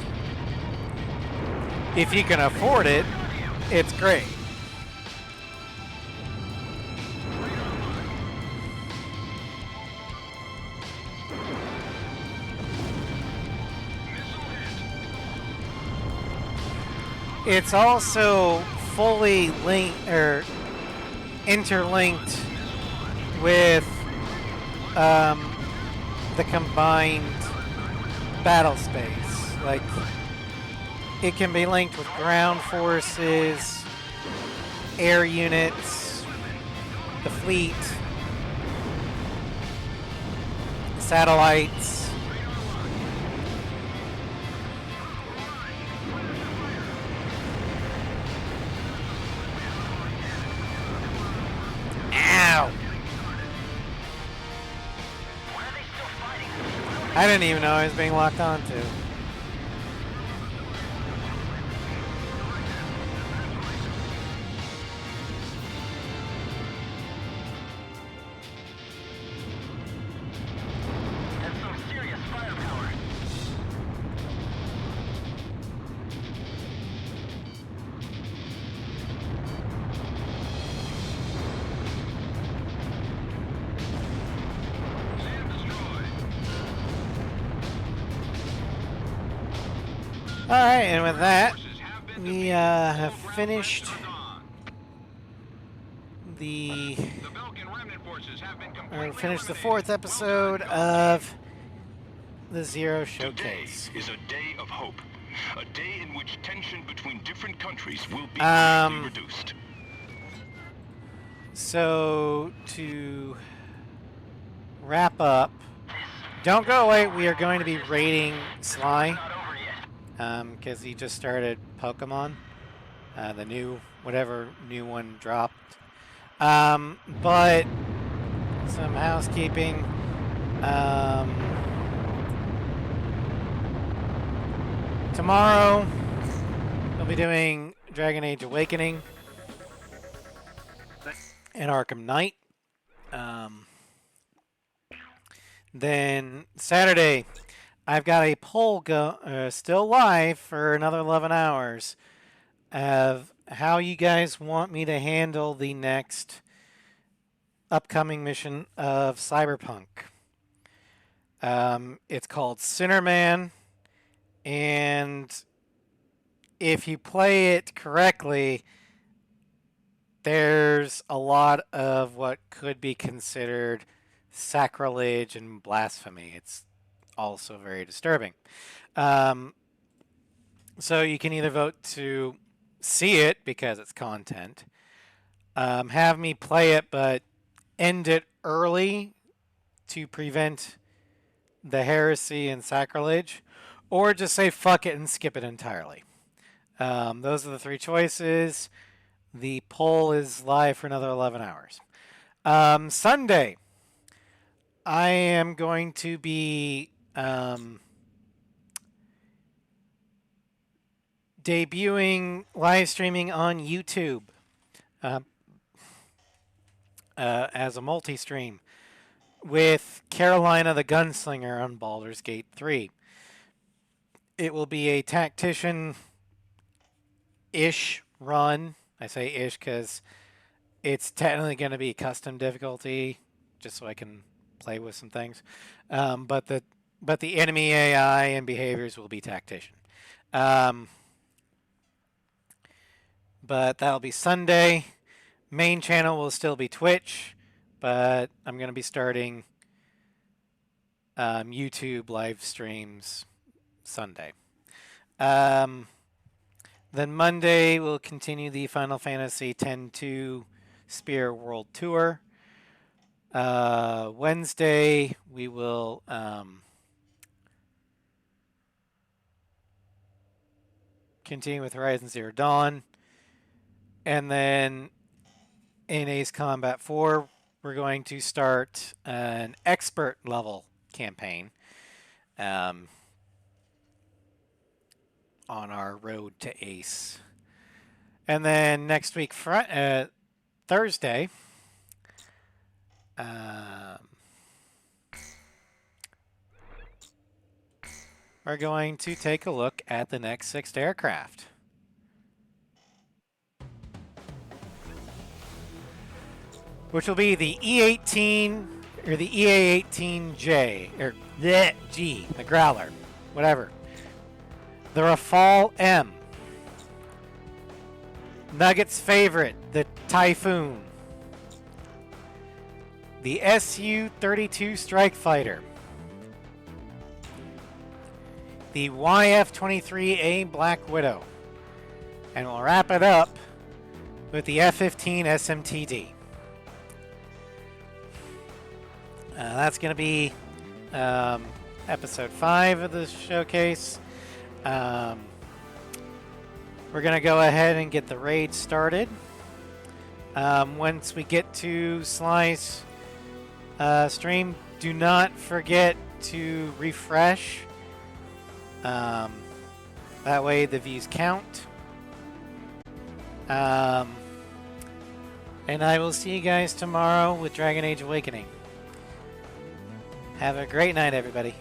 If you can afford it, it's great. It's also fully linked or interlinked with the combined battle space. Like, it can be linked with ground forces, air units, the fleet, satellites. Ow! I didn't even know I was being locked onto. That's some serious firepower. Alright, and with that, we have finished the fourth episode of the Zero Showcase. Today is a day of hope. A day in which tension between different countries will be greatly reduced. So, to wrap up, don't go away, we are going to be raiding Sly. Because he just started Pokemon. The new, whatever new one dropped. But some housekeeping. Tomorrow, we'll be doing Dragon Age Awakening and Arkham Knight. Then Saturday, I've got a poll still live for another 11 hours of how you guys want me to handle the next upcoming mission of Cyberpunk. It's called Sinnerman, and if you play it correctly, there's a lot of what could be considered sacrilege and blasphemy. It's also very disturbing. So you can either vote to see it because it's content, have me play it but end it early to prevent the heresy and sacrilege, or just say fuck it and skip it entirely. Those are the three choices. The poll is live for another 11 hours. Sunday, I am going to be debuting live streaming on YouTube as a multi-stream with Carolina the Gunslinger on Baldur's Gate 3. It will be a tactician-ish run. I say ish because it's technically going to be custom difficulty, just so I can play with some things. But the enemy AI and behaviors will be tactician. But that'll be Sunday. Main channel will still be Twitch, but I'm going to be starting YouTube live streams Sunday. Then Monday, we'll continue the Final Fantasy X-2 Spear World Tour. Wednesday, we will continue with Horizon Zero Dawn. And then in Ace Combat 4, we're going to start an expert level campaign on our road to Ace. And then next week, Thursday, we're going to take a look at the next 6th aircraft. Which will be the E-18 or the EA-18J or the G, the Growler, whatever. The Rafale M. Nugget's favorite, the Typhoon. The Su-32 Strike Fighter. The YF-23A Black Widow. And we'll wrap it up with the F-15 SMTD. That's going to be episode 5 of the showcase. We're going to go ahead and get the raid started. Once we get to Sly's stream, do not forget to refresh. That way the views count. And I will see you guys tomorrow with Dragon Age Awakening. Have a great night, everybody.